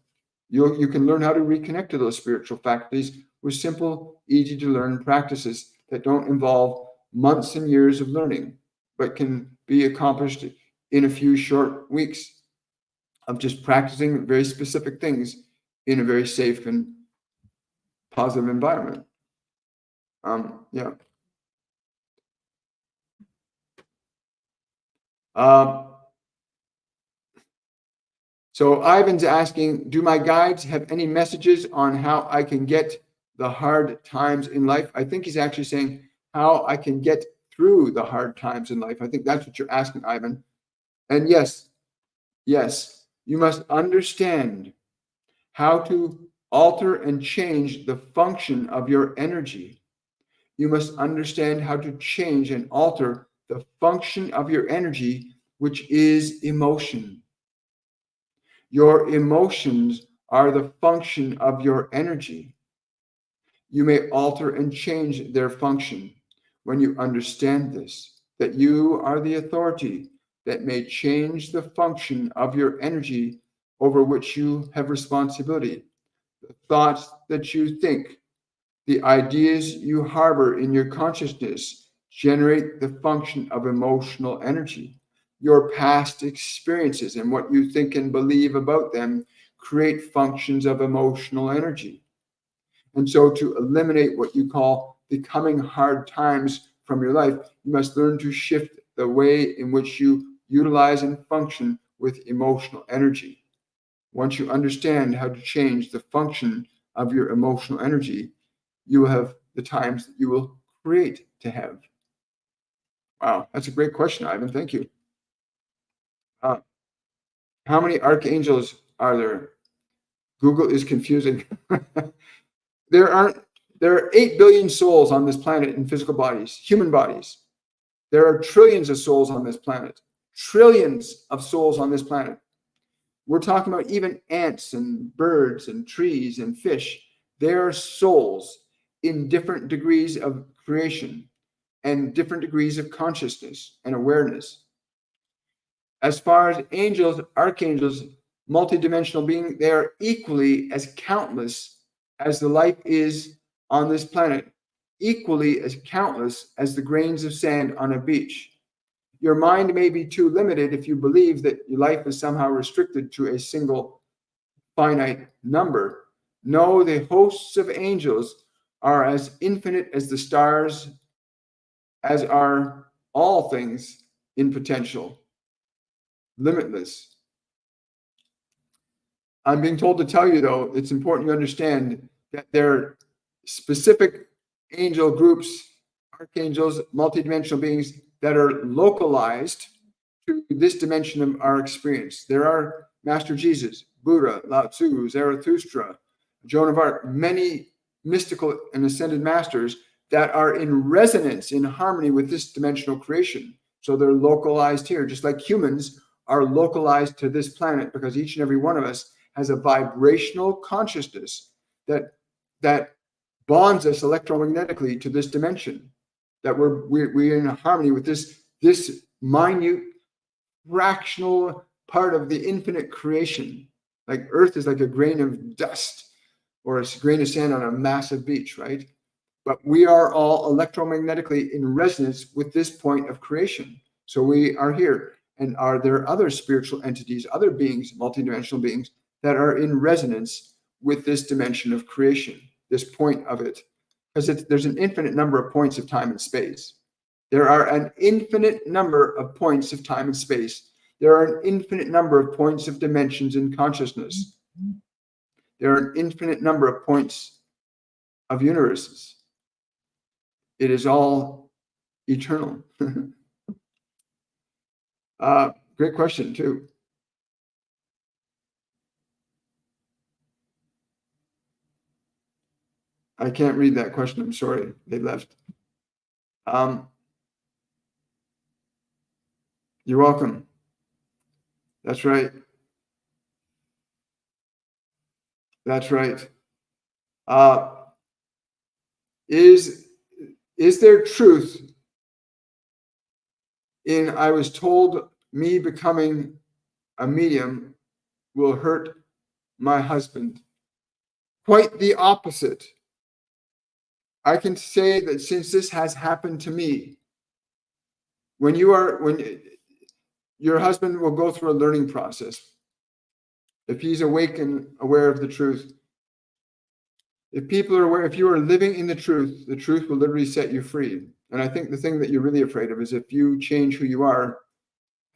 You can learn how to reconnect to those spiritual faculties with simple, easy to learn practices that don't involve months and years of learning, but can be accomplished in a few short weeks of just practicing very specific things in a very safe and positive environment. Yeah. So Ivan's asking, do my guides have any messages on how I can get the hard times in life? I think he's actually saying how I can get through the hard times in life. I think that's what you're asking, Ivan. And yes, you must understand how to alter and change the function of your energy. You must understand how to change and alter the function of your energy, which is emotion. Your emotions are the function of your energy. You may alter and change their function when you understand this, that you are the authority that may change the function of your energy over which you have responsibility. The thoughts that you think, the ideas you harbor in your consciousness generate the function of emotional energy. Your past experiences and what you think and believe about them create functions of emotional energy. And so to eliminate what you call the coming hard times from your life, you must learn to shift the way in which you utilize and function with emotional energy. Once you understand how to change the function of your emotional energy, you will have the times that you will create to have. Wow, that's a great question, Ivan. Thank you. How many archangels are there? Google is confusing. There are 8 billion souls on this planet in physical bodies, human bodies. There are trillions of souls on this planet. Trillions of souls on this planet. We're talking about even ants and birds and trees and fish. They are souls in different degrees of creation and different degrees of consciousness and awareness. As far as angels, archangels, multidimensional beings, they are equally as countless as the life is on this planet, equally as countless as the grains of sand on a beach. Your mind may be too limited if you believe that your life is somehow restricted to a single finite number. No, the hosts of angels are as infinite as the stars, as are all things in potential. Limitless. I'm being told to tell you, though, it's important you understand that there are specific angel groups, archangels, multidimensional beings that are localized to this dimension of our experience. There are Master Jesus, Buddha, Lao Tzu, Zarathustra, Joan of Arc, many mystical and ascended masters that are in resonance, in harmony with this dimensional creation. So they're localized here, just like humans are localized to this planet, because each and every one of us has a vibrational consciousness that bonds us electromagnetically to this dimension, that we're in harmony with this this minute fractional part of the infinite creation. Like Earth is like a grain of dust or a grain of sand on a massive beach, right? But we are all electromagnetically in resonance with this point of creation. So we are here. And are there other spiritual entities, other beings, multidimensional beings, that are in resonance with this dimension of creation, this point of it? Because there's an infinite number of points of time and space. There are an infinite number of points of time and space. There are an infinite number of points of dimensions in consciousness. There are an infinite number of points of universes. It is all eternal. Great question, too. I can't read that question. I'm sorry. They left. You're welcome. That's right. That's right. Is there truth in I was told me becoming a medium will hurt my husband? Quite the opposite. I can say that since this has happened to me, when your husband will go through a learning process, if he's awake and aware of the truth, if people are aware, if you are living in the truth will literally set you free. And I think the thing that you're really afraid of is if you change who you are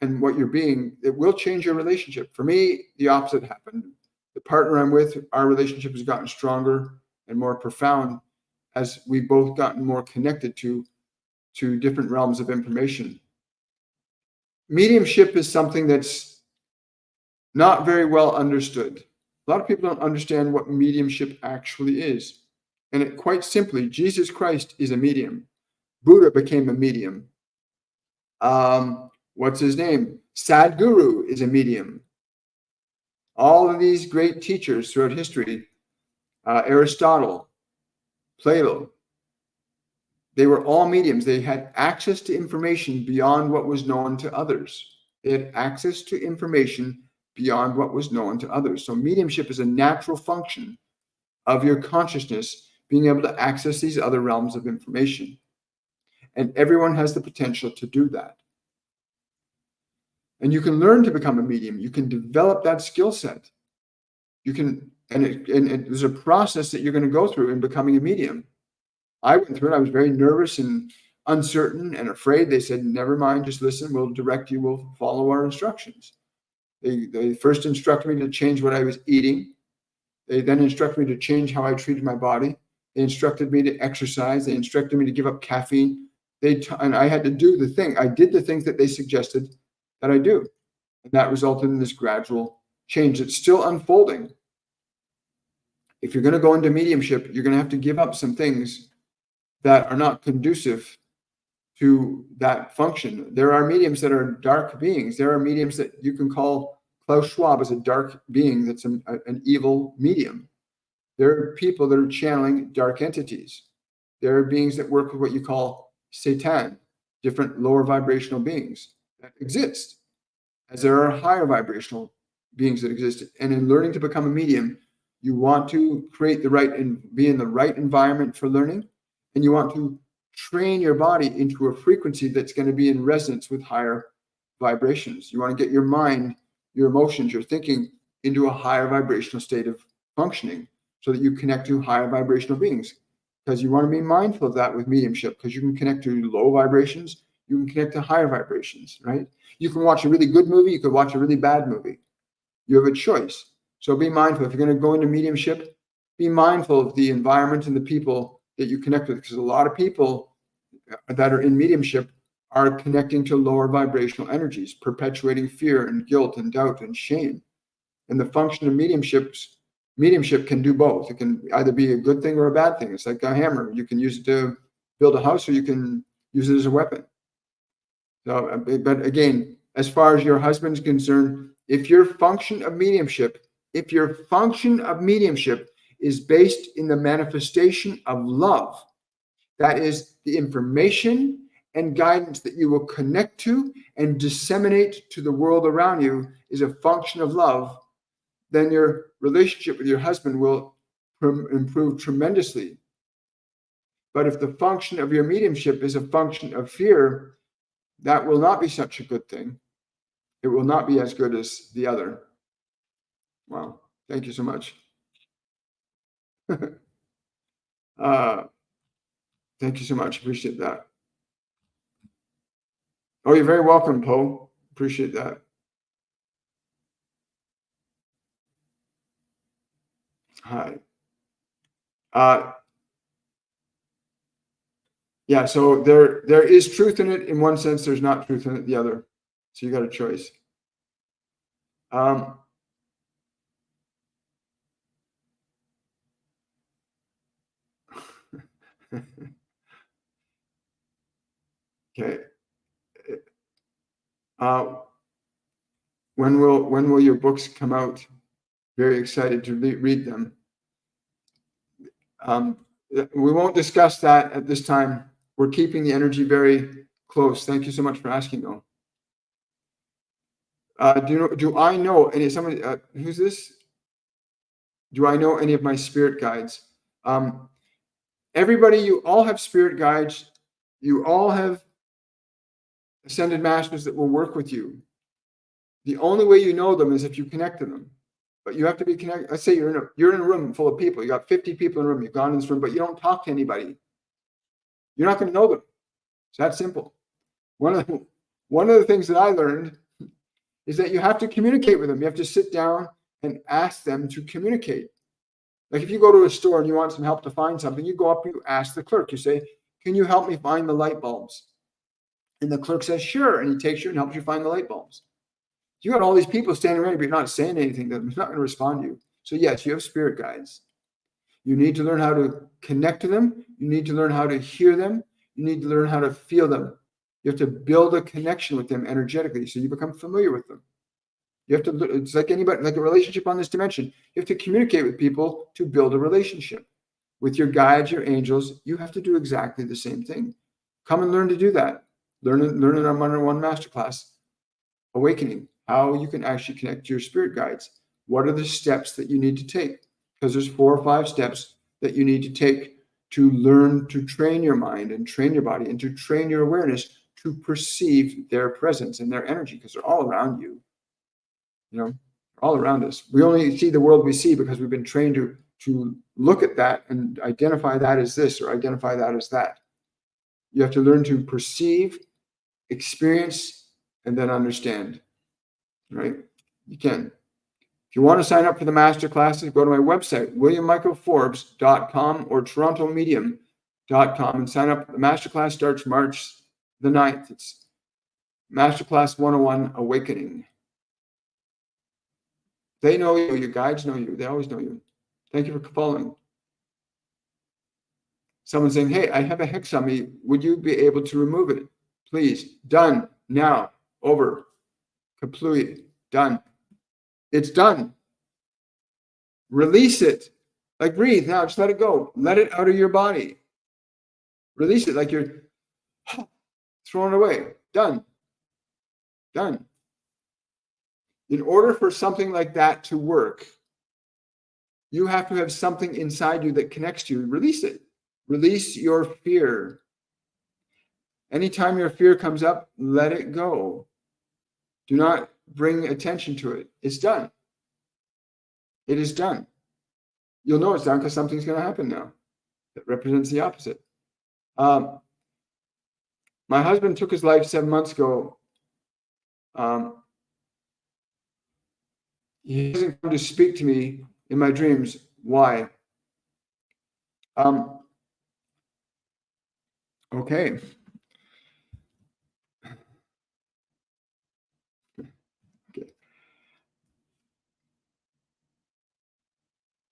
and what you're being, it will change your relationship. For me, the opposite happened. The partner I'm with, our relationship has gotten stronger and more profound as we've both gotten more connected to different realms of information. Mediumship is something that's not very well understood. A lot of people don't understand what mediumship actually is. And it quite simply, Jesus Christ is a medium. Buddha became a medium. What's his name? Sadhguru is a medium. All of these great teachers throughout history, Aristotle, Plato, they were all mediums. They had access to information beyond what was known to others. They had access to information beyond what was known to others. So mediumship is a natural function of your consciousness being able to access these other realms of information. And everyone has the potential to do that. And you can learn to become a medium. You can develop that skill set. You can, and there's a process that you're going to go through in becoming a medium. I went through it. I was very nervous and uncertain and afraid. They said, never mind, just listen. We'll direct you. We'll follow our instructions. They first instructed me to change what I was eating. They then instructed me to change how I treated my body. They instructed me to exercise. They instructed me to give up caffeine. And I had to do the thing. I did the things that they suggested that I do. And that resulted in this gradual change. It's still unfolding. If you're going to go into mediumship, you're going to have to give up some things that are not conducive to that function. There are mediums that are dark beings. There are mediums that you can call Klaus Schwab as a dark being that's an evil medium. There are people that are channeling dark entities. There are beings that work with what you call Satan, different lower vibrational beings that exist, as there are higher vibrational beings that exist. And in learning to become a medium, you want to create the right and be in the right environment for learning, and you want to train your body into a frequency that's going to be in resonance with higher vibrations. You want to get your mind, your emotions, your thinking into a higher vibrational state of functioning so that you connect to higher vibrational beings. Because you want to be mindful of that with mediumship, because you can connect to low vibrations, you can connect to higher vibrations, right? You can watch a really good movie, you could watch a really bad movie. You have a choice. So be mindful. If you're going to go into mediumship, be mindful of the environment and the people that you connect with, because a lot of people that are in mediumship are connecting to lower vibrational energies, perpetuating fear and guilt and doubt and shame. And the function of mediumship can do both. It can either be a good thing or a bad thing. It's like a hammer. You can use it to build a house, or you can use it as a weapon. So, but again, as far as your husband's concerned, if your function of mediumship is based in the manifestation of love, that is the information and guidance that you will connect to and disseminate to the world around you is a function of love, then your relationship with your husband will improve tremendously. But if the function of your mediumship is a function of fear, that will not be such a good thing. It will not be as good as the other. Wow. Thank you so much. Thank you so much. Appreciate that. Oh, you're very welcome, Poe. Appreciate that. Hi. Yeah, so there is truth in it in one sense, there's not truth in it the other. So you got a choice. Okay. When will your books come out? Very excited to read them. We won't discuss that at this time. We're keeping the energy very close. Thank you so much for asking, though. Do I know any somebody? Who's this? Do I know any of my spirit guides? Everybody, you all have spirit guides. You all have ascended masters that will work with you. The only way you know them is if you connect to them. But you have to be connected. Let's say you're in a room full of people. You got 50 people in a room. You've gone in this room, but you don't talk to anybody. You're not going to know them. It's that simple. One of the things that I learned is that you have to communicate with them. You have to sit down and ask them to communicate. Like if you go to a store and you want some help to find something, you go up, you ask the clerk. You say, "Can you help me find the light bulbs?" And the clerk says, "Sure," and he takes you and helps you find the light bulbs. You got all these people standing around, but you're not saying anything to them. They're not going to respond to you. So yes, you have spirit guides. You need to learn how to connect to them. You need to learn how to hear them. You need to learn how to feel them. You have to build a connection with them energetically so you become familiar with them. You have to, it's like anybody, like a relationship on this dimension. You have to communicate with people to build a relationship. With your guides, your angels, you have to do exactly the same thing. Come and learn to do that. Learn in our 101 masterclass, Awakening, how you can actually connect to your spirit guides. What are the steps that you need to take? Because there's 4 or 5 steps that you need to take to learn to train your mind and train your body and to train your awareness to perceive their presence and their energy, because they're all around you. You know, all around us. We only see the world we see because we've been trained to look at that and identify that as this or identify that as that. You have to learn to perceive, experience, and then understand. Right? You can. If you want to sign up for the master classes, go to my website, williammichaelforbes.com or torontomedium.com, and sign up. The masterclass starts March the 9th. It's Masterclass 101 Awakening. They know you. Your guides know you. They always know you. Thank you for following. Someone saying, "Hey, I have a hex on me. Would you be able to remove it? Please." Done. Now. Over. Completely. Done. It's done. Release it. Like breathe. Now just let it go. Let it out of your body. Release it like you're throwing it away. Done. Done. In order for something like that to work, you have to have something inside you that connects to you. Release it. Release your fear. Anytime your fear comes up, let it go. Do not bring attention to it. It's done. It is done. You'll know it's done because something's going to happen now that represents the opposite. My husband took his life 7 months ago. He doesn't come to speak to me in my dreams. Why? Okay.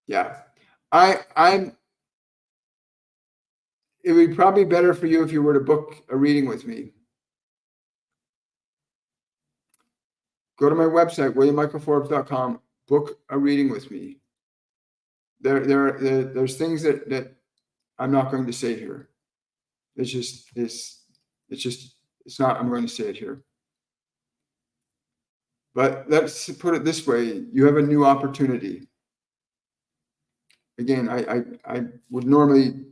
Yeah. It would be probably better for you if you were to book a reading with me. Go to my website, williammichaelforbes.com, book a reading with me. There's things that I'm not going to say here. It's just this. It's not, I'm going to say it here. But let's put it this way. You have a new opportunity. Again, I would normally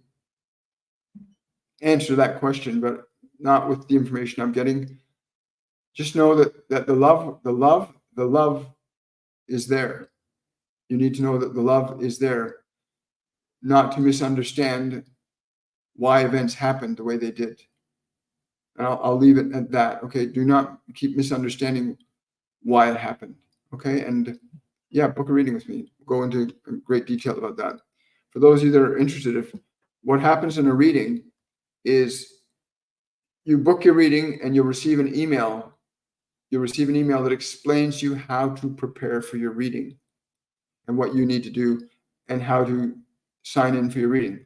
answer that question, but not with the information I'm getting. Just know that the love is there. You need to know that the love is there, not to misunderstand why events happened the way they did. And I'll leave it at that. Okay. Do not keep misunderstanding why it happened. Okay. And yeah, book a reading with me. Go into great detail about that. For those of you that are interested, if what happens in a reading is you book your reading and you'll receive an email. You'll receive an email that explains to you how to prepare for your reading and what you need to do and how to sign in for your reading.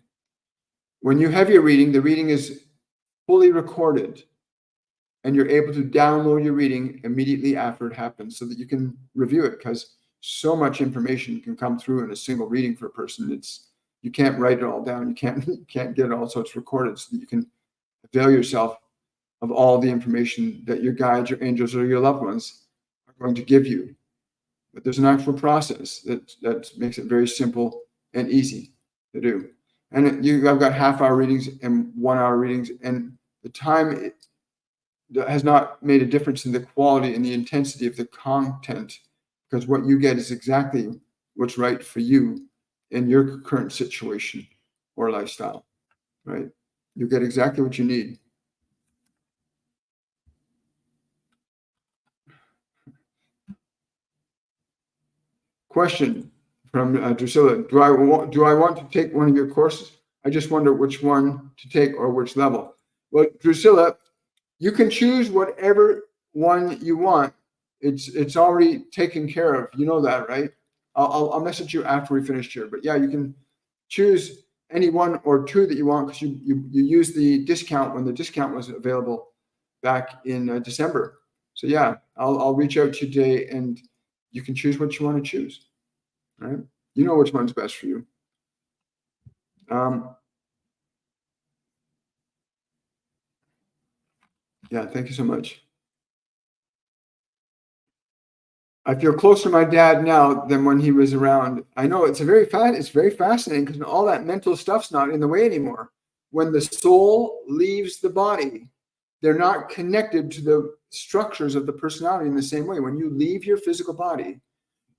When you have your reading, the reading is fully recorded and you're able to download your reading immediately after it happens so that you can review it, because so much information can come through in a single reading for a person. You can't write it all down. You can't get it all, so it's recorded so that you can avail yourself of all the information that your guides, your angels, or your loved ones are going to give you. But there's an actual process that makes it very simple and easy to do. And I've got half-hour readings and 1 hour readings, and the time has not made a difference in the quality and the intensity of the content, because what you get is exactly what's right for you in your current situation or lifestyle, right? You get exactly what you need. Question from Drusilla. Do I want to take one of your courses? I just wonder which one to take or which level. Well, Drusilla, you can choose whatever one you want. It's already taken care of. You know that, right? I'll message you after we finish here. But yeah, you can choose any one or two that you want, because you used the discount when the discount was available back in December. So yeah, I'll reach out to you today and you can choose what you want to choose, right? You know which one's best for you. Yeah, thank you so much. I feel closer to my dad now than when he was around. I know it's very fascinating, because all that mental stuff's not in the way anymore. When the soul leaves the body, they're not connected to the structures of the personality in the same way. When you leave your physical body,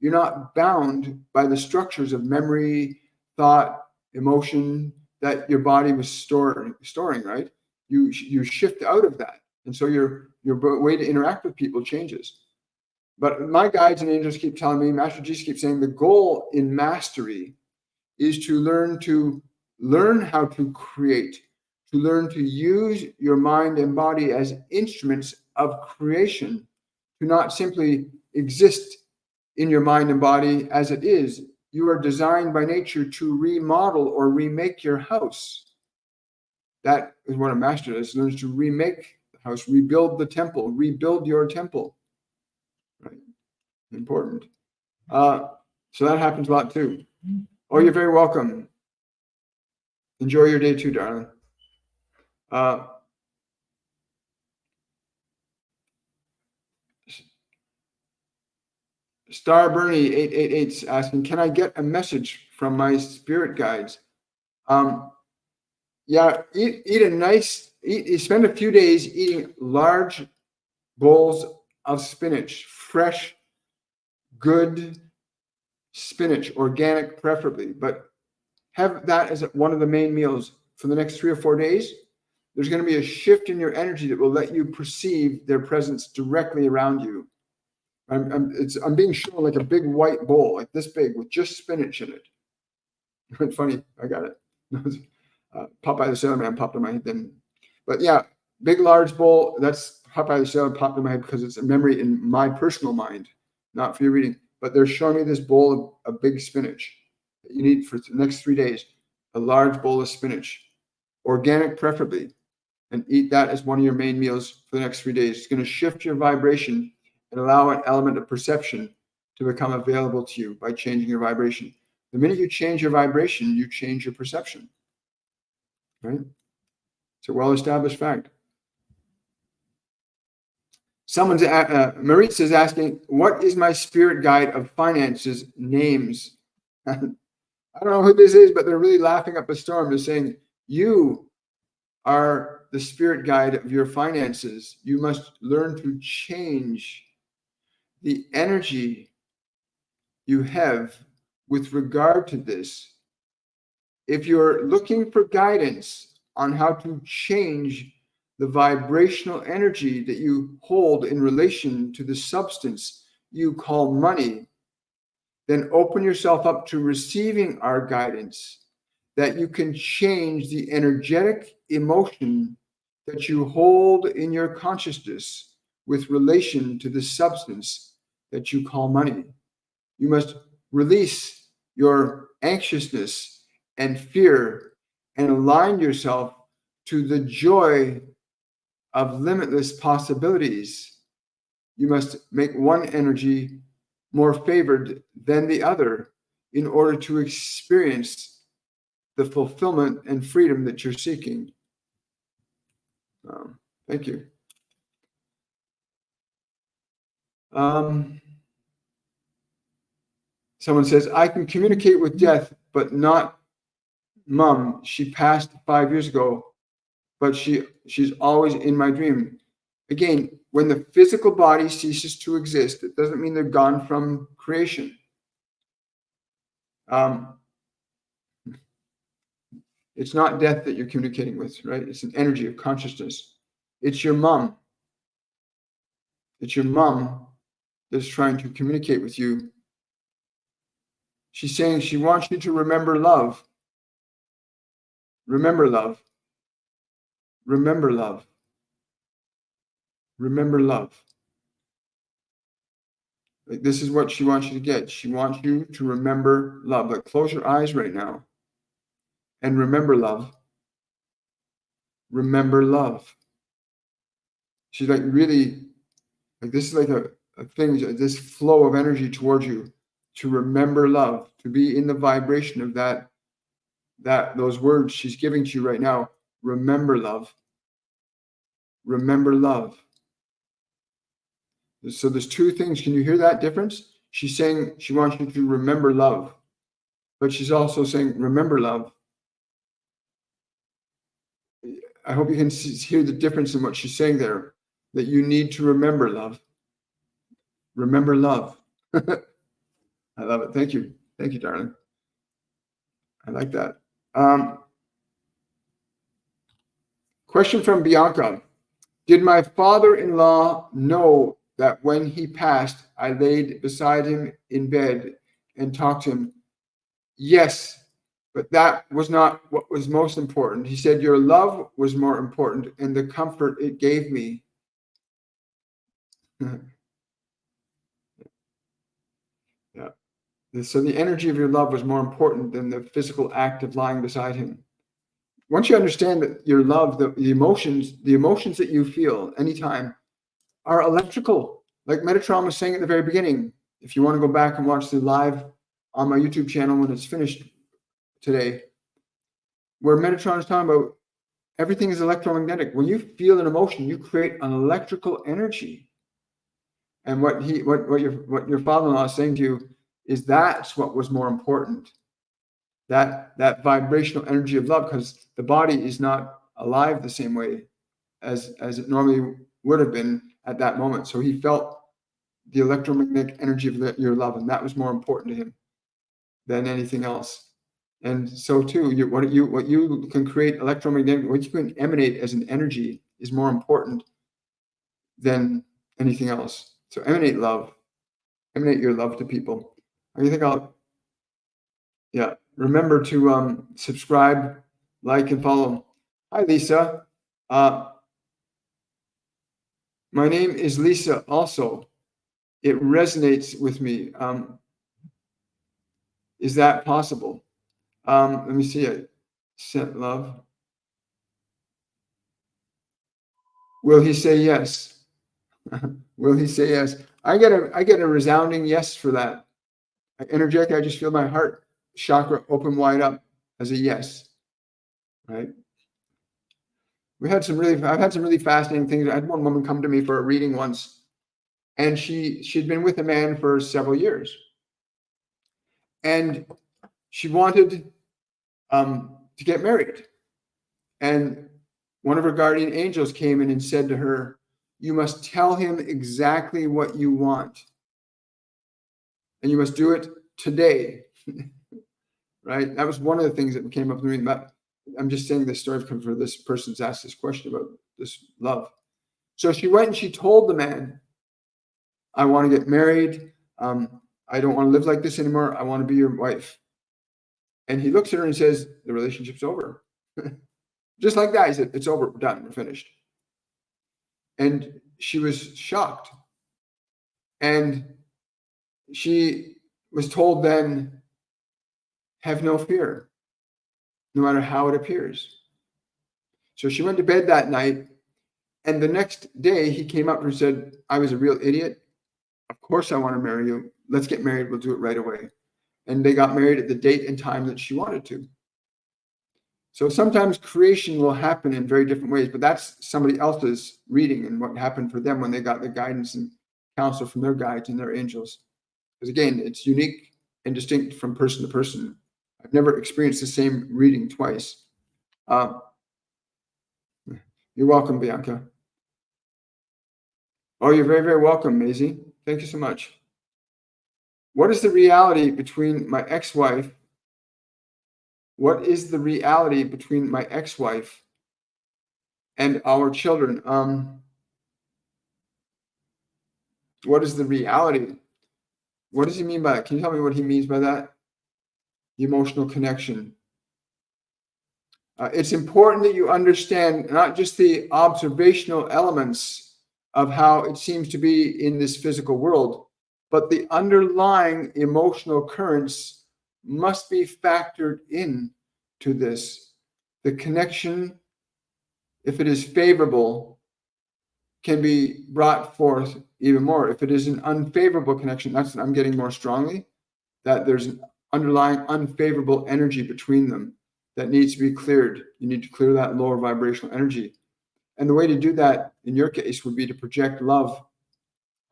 you're not bound by the structures of memory, thought, emotion that your body was storing, right? You shift out of that. And so your way to interact with people changes. But my guides and angels keep telling me, Master Jesus keeps saying, the goal in mastery is to learn how to create, to learn to use your mind and body as instruments of creation, to not simply exist in your mind and body as it is. You are designed by nature to remodel or remake your house. That is what a master does. Learns to remake the house, rebuild the temple, rebuild your temple. Right? Important. So that happens a lot too. Oh, you're very welcome. Enjoy your day too, darling. Star Bernie 888 is asking, can I get a message from my spirit guides? Yeah, spend a few days eating large bowls of spinach, fresh, good spinach, organic preferably, but have that as one of the main meals for the next 3 or 4 days. There's going to be a shift in your energy that will let you perceive their presence directly around you. I'm being shown like a big white bowl, like this big, with just spinach in it. It's funny, I got it. Popeye the Sailor Man popped in my head then. But yeah, big, large bowl. That's Popeye the Sailor popped in my head because it's a memory in my personal mind, not for your reading. But they're showing me this bowl of big spinach that you need for the next 3 days. A large bowl of spinach, organic preferably, and eat that as one of your main meals for the next 3 days. It's going to shift your vibration and allow an element of perception to become available to you by changing your vibration. The minute you change your vibration, you change your perception. Right? It's a well-established fact. Maurice is asking, what is my spirit guide of finances names? I don't know who this is, but they're really laughing up a storm. They're saying, you are the spirit guide of your finances. You must learn to change the energy you have with regard to this. If you're looking for guidance on how to change the vibrational energy that you hold in relation to the substance you call money, then open yourself up to receiving our guidance, that you can change the energetic emotion that you hold in your consciousness with relation to the substance that you call money. You must release your anxiousness and fear and align yourself to the joy of limitless possibilities. You must make one energy more favored than the other in order to experience the fulfillment and freedom that you're seeking. Thank you. Someone says, I can communicate with death, but not Mom. She passed 5 years ago, but she's always in my dream. Again, when the physical body ceases to exist, it doesn't mean they're gone from creation. It's not death that you're communicating with, right? It's an energy of consciousness. It's your mom. It's your mom that's trying to communicate with you. She's saying she wants you to remember love. Remember love. Remember love. Remember love. Like, this is what she wants you to get. She wants you to remember love. Like, close your eyes right now and remember love. Remember love. She's like really, like, this is like a thing, this flow of energy towards you to remember love, to be in the vibration of those words she's giving to you right now. Remember love. Remember love. So there's two things. Can you hear that difference? She's saying she wants you to remember love, but she's also saying, remember love. I hope you can hear the difference in what she's saying there, that you need to remember love. Remember love. I love it. Thank you. Thank you, darling. I like that. Question from Bianca. Did my father-in-law know that when he passed, I laid beside him in bed and talked to him? Yes, but that was not what was most important. He said, your love was more important and the comfort it gave me. Yeah. So the energy of your love was more important than the physical act of lying beside him. Once you understand that your love, the emotions that you feel anytime are electrical, like Metatron was saying at the very beginning. If you want to go back and watch the live on my YouTube channel when it's finished today, where Metatron is talking about everything is electromagnetic. When you feel an emotion, you create an electrical energy. And what your father-in-law is saying to you is that's what was more important. That vibrational energy of love, because the body is not alive the same way as it normally would have been at that moment. So he felt the electromagnetic energy of your love, and that was more important to him than anything else. And so too, what you can create electromagnetic, what you can emanate as an energy is more important than anything else. So emanate love, emanate your love to people. I think remember to subscribe, like, and follow. Hi, Lisa. My name is Lisa also. It resonates with me. Is that possible? Let me see it. Sent love. Will he say yes? Will he say yes? I get a resounding yes for that. Energetic, I just feel my heart chakra open wide up as a yes. Right? I've had some really fascinating things. I had one woman come to me for a reading once, And she'd been with a man for several years. And she wanted to get married. And one of her guardian angels came in and said to her, you must tell him exactly what you want. And you must do it today. Right? That was one of the things that came up in the reading. But I'm just saying this story for this person's asked this question about this love. So she went and she told the man, I want to get married. I don't want to live like this anymore. I want to be your wife. And he looks at her and says, the relationship's over. Just like that. He said, it's over. We're done. We're finished. And she was shocked. And she was told then, have no fear, no matter how it appears. So she went to bed that night. And the next day he came up to her and said, I was a real idiot. Of course I want to marry you. Let's get married. We'll do it right away. And they got married at the date and time that she wanted to. So sometimes creation will happen in very different ways, but that's somebody else's reading and what happened for them when they got the guidance and counsel from their guides and their angels. Because again, it's unique and distinct from person to person. I've never experienced the same reading twice. You're welcome, Bianca. Oh, you're very, very welcome, Maisie. Thank you so much. What is the reality between my ex-wife? What is the reality between my ex-wife and our children? What is the reality? What does he mean by that? Can you tell me what he means by that? The emotional connection. It's important that you understand not just the observational elements of how it seems to be in this physical world, but the underlying emotional currents must be factored in to this. The connection, if it is favorable, can be brought forth even more. If it is an unfavorable connection, that's what I'm getting more strongly, that there's an underlying unfavorable energy between them that needs to be cleared. You need to clear that lower vibrational energy. And the way to do that, in your case, would be to project love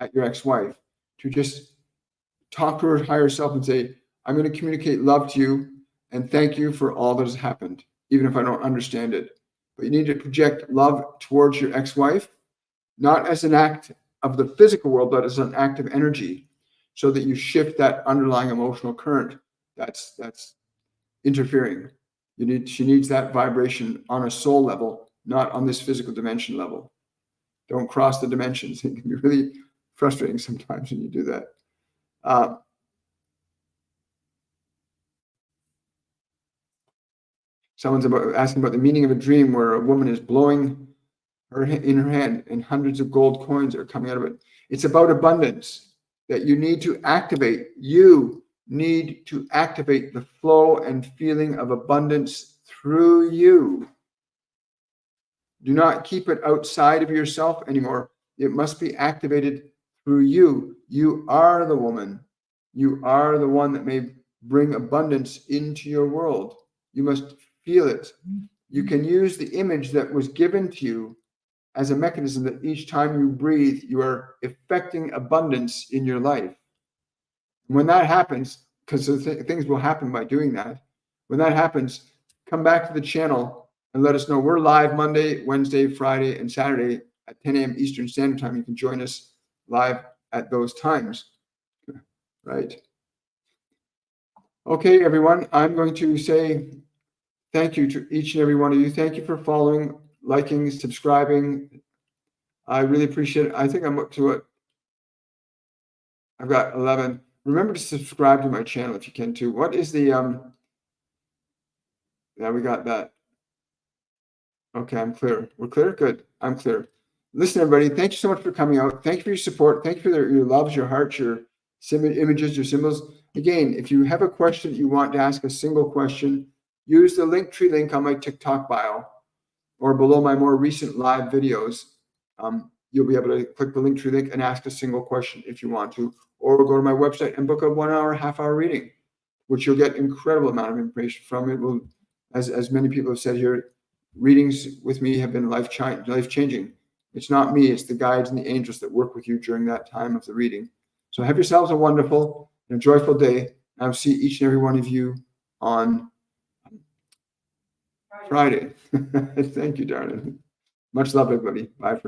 at your ex-wife, to just talk to her higher self and say, I'm going to communicate love to you and thank you for all that has happened, even if I don't understand it. But you need to project love towards your ex-wife, not as an act of the physical world, but as an act of energy, so that you shift that underlying emotional current that's interfering. She needs that vibration on a soul level, not on this physical dimension level. Don't cross the dimensions. It can be really frustrating sometimes when you do that. Someone's asking about the meaning of a dream where a woman is blowing in her hand and hundreds of gold coins are coming out of it. It's about abundance that you need to activate. You need to activate the flow and feeling of abundance through you. Do not keep it outside of yourself anymore. It must be activated through you. You are the woman. You are the one that may bring abundance into your world. You must feel it. You can use the image that was given to you as a mechanism that each time you breathe, you are affecting abundance in your life. When that happens, because things will happen by doing that, when that happens, come back to the channel and let us know. We're live Monday, Wednesday, Friday, and Saturday at 10 a.m. Eastern Standard Time. You can join us live at those times, right? Okay, everyone, I'm going to say thank you to each and every one of you. Thank you for following, liking, subscribing. I really appreciate it. I think I'm up to it. I've got 11. Remember to subscribe to my channel if you can too. What is the, yeah, we got that. Okay, I'm clear. We're clear? Good. I'm clear. Listen, everybody, thank you so much for coming out. Thank you for your support. Thank you for your loves, your hearts, your images, your symbols. Again, if you have a question that you want to ask, a single question, use the Linktree link on my TikTok bio or below my more recent live videos. You'll be able to click the Linktree link and ask a single question if you want to, or go to my website and book a 1 hour, half-hour reading, which you'll get incredible amount of information from. It will, as many people have said here, readings with me have been life-changing. It's not me, it's the guides and the angels that work with you during that time of the reading. So have yourselves a wonderful and a joyful day. I'll see each and every one of you on Friday. Thank you, darling. Much love, everybody. Bye for